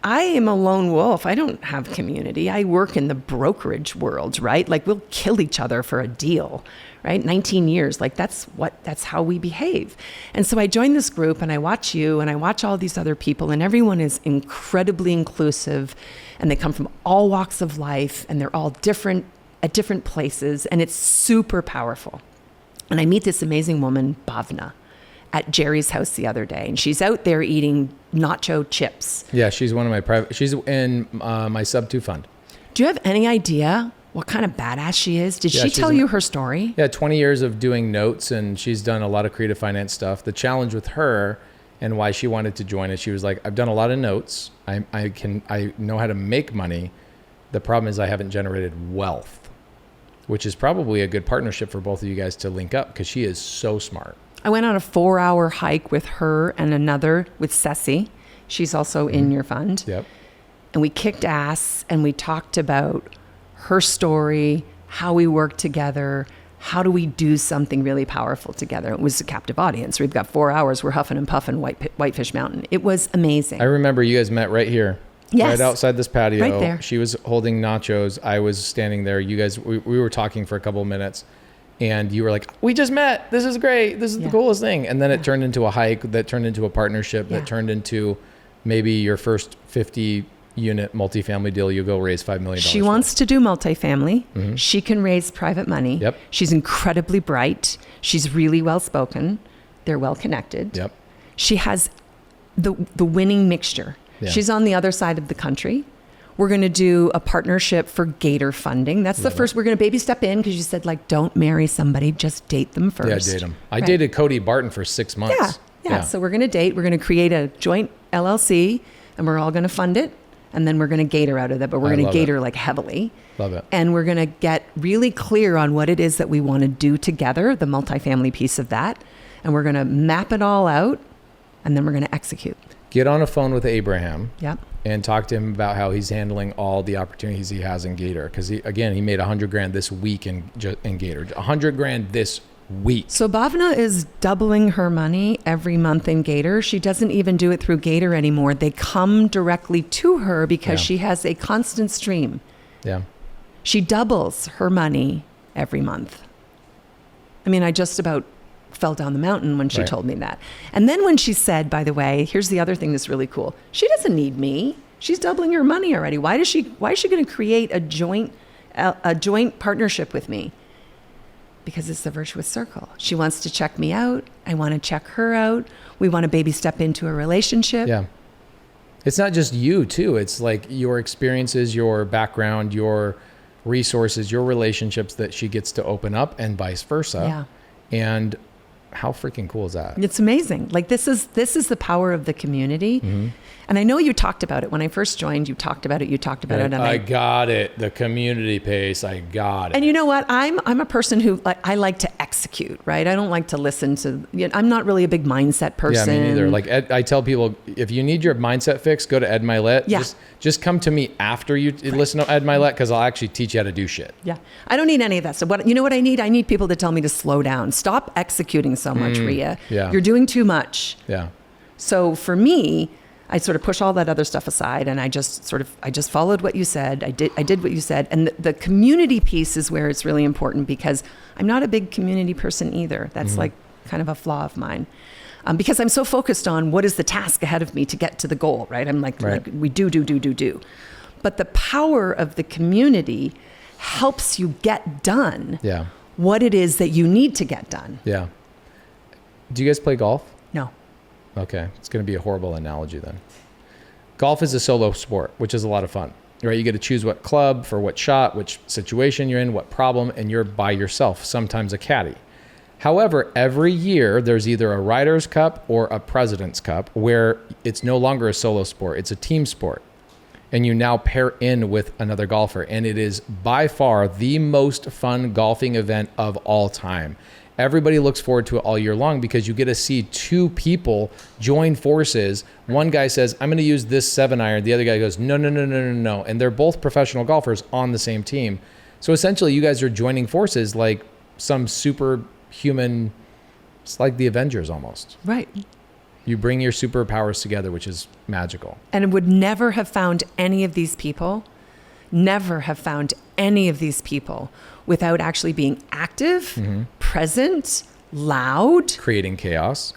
am a lone wolf. I don't have community. I work in the brokerage world, right? Like we'll kill each other for a deal, right? 19 years, that's how we behave. And so I joined this group and I watch you and I watch all these other people, and everyone is incredibly inclusive, and they come from all walks of life, and they're all different at different places, and it's super powerful. And I meet this amazing woman, Bhavna, at Jerry's house the other day, and she's out there eating nacho chips. Yeah, she's one of my she's in my SubTo fund. Do you have any idea what kind of badass she is? Did she tell you her story? Yeah, 20 years of doing notes, and she's done a lot of creative finance stuff. The challenge with her and why she wanted to join it, she was like, I've done a lot of notes. I know how to make money. The problem is I haven't generated wealth, which is probably a good partnership for both of you guys to link up, because she is so smart. I went on a 4-hour hike with her and another with Ceci. She's also in your fund. Yep. And we kicked ass, and we talked about her story, how we work together, how do we do something really powerful together. It was a captive audience. We've got 4 hours. We're huffing and puffing Whitefish Mountain. It was amazing. I remember you guys met right here. Yes. Right outside this patio. Right there. She was holding nachos. I was standing there. You guys, we were talking for a couple of minutes, and you were like, we just met. This is great. This is the coolest thing. And then it turned into a hike that turned into a partnership that turned into maybe your first 50-unit multifamily deal. You go raise $5 million. She wants to do multifamily. Mm-hmm. She can raise private money. Yep. She's incredibly bright. She's really well-spoken. They're well-connected. Yep. She has the winning mixture. Yeah. She's on the other side of the country. We're going to do a partnership for Gator funding. That's the first. We're going to baby step in, because you said, don't marry somebody, just date them first. Yeah, date them. I dated Cody Barton for 6 months. Yeah. So we're going to date. We're going to create a joint LLC, and we're all going to fund it. And then we're going to Gator out of that, but we're going to Gator heavily. Love it. And we're going to get really clear on what it is that we want to do together, the multifamily piece of that. And we're going to map it all out, and then we're going to execute. Get on a phone with Abraham. Yep. And talk to him about how he's handling all the opportunities he has in Gator. Because he made $100,000 this week in Gator. $100,000 this week. So Bhavna is doubling her money every month in Gator. She doesn't even do it through Gator anymore. They come directly to her because she has a constant stream. Yeah. She doubles her money every month. I just about fell down the mountain when she Right. told me that. And then when she said, by the way, here's the other thing that's really cool. She doesn't need me. She's doubling her money already. Why is she going to create a joint partnership with me? Because it's the virtuous circle. She wants to check me out. I want to check her out. We want to baby step into a relationship. Yeah. It's not just you too. It's like your experiences, your background, your resources, your relationships that she gets to open up, and vice versa. Yeah. And how freaking cool is that? It's amazing. Like this is the power of the community. Mm-hmm. And I know you talked about it when I first joined. You talked about it. And I got it. The community pace. I got it. And you know what? I'm a person who I like to execute, right? I don't like to listen to. I'm not really a big mindset person. Yeah, me neither. Like I tell people, if you need your mindset fixed, go to Ed Milet. Yeah. Just come to me after you listen to Ed Milet, because I'll actually teach you how to do shit. Yeah, I don't need any of that. So what I need? I need people to tell me to slow down. Stop executing so much, Rhea. Yeah. You're doing too much. Yeah. So for me, I sort of push all that other stuff aside, and I just followed what you said. I did what you said, and the community piece is where it's really important, because I'm not a big community person either. That's like kind of a flaw of mine, because I'm so focused on what is the task ahead of me to get to the goal. Right? I'm like we do. But the power of the community helps you get done. Yeah. What it is that you need to get done. Yeah. Do you guys play golf? No. Okay, it's going to be a horrible analogy then. Golf is a solo sport, which is a lot of fun, right? You get to choose what club for what shot, which situation you're in, what problem, and you're by yourself, sometimes a caddy. However, every year there's either a Ryder's Cup or a President's Cup, where it's no longer a solo sport, it's a team sport. And you now pair in with another golfer, and it is by far the most fun golfing event of all time. Everybody looks forward to it all year long, because you get to see two join forces. One guy says, I'm going to use this 7-iron. The other guy goes, no. And they're both professional golfers on the same team. So essentially you guys are joining forces like some superhuman, it's like the Avengers almost. Right. You bring your superpowers together, which is magical. And would never have found any of these people without actually being active, present, loud, Creating chaos.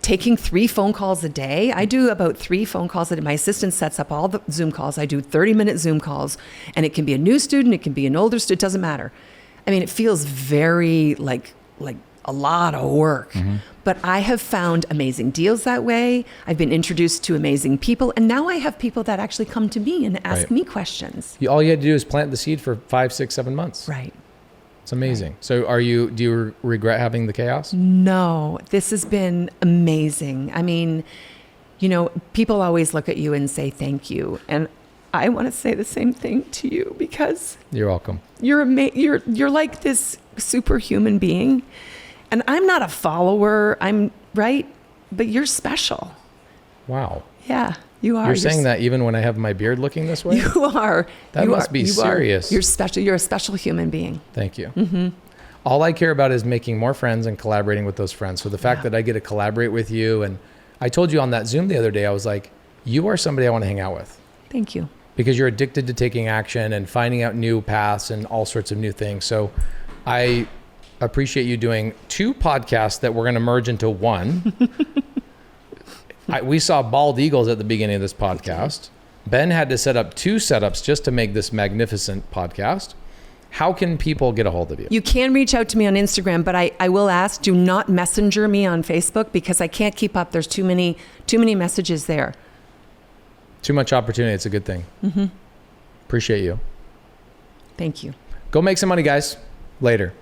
taking 3 phone calls a day. I do about 3 phone calls a day. My assistant sets up all the Zoom calls. I do 30-minute Zoom calls, and it can be a new student, it can be an older student, it doesn't matter. I mean, it feels very like a lot of work. But I have found amazing deals that way. I've been introduced to amazing people, and now I have people that actually come to me and ask Right. me questions. All you had to do is plant the seed for 5, 6, 7 months. Right. It's amazing. Right. So do you regret having the chaos? No, this has been amazing. I mean, people always look at you and say thank you, and I want to say the same thing to you, because You're welcome. you're like this superhuman being. And I'm not a follower, but you're special. Wow. Yeah, you are. You're saying that even when I have my beard looking this way? You are. That must be serious. You're special. You're a special human being. Thank you. All I care about is making more friends and collaborating with those friends. So the fact that I get to collaborate with you, and I told you on that Zoom the other day, I was like, you are somebody I want to hang out with. Thank you. Because you're addicted to taking action and finding out new paths and all sorts of new things. So I appreciate you doing 2 podcasts that we're going to merge into one. We saw bald eagles at the beginning of this podcast. Ben had to set up 2 setups just to make this magnificent podcast. How can people get a hold of you? You can reach out to me on Instagram, but I will ask, do not messenger me on Facebook, because I can't keep up. There's too many messages there. Too much opportunity. It's a good thing. Appreciate you. Thank you. Go make some money, guys. Later.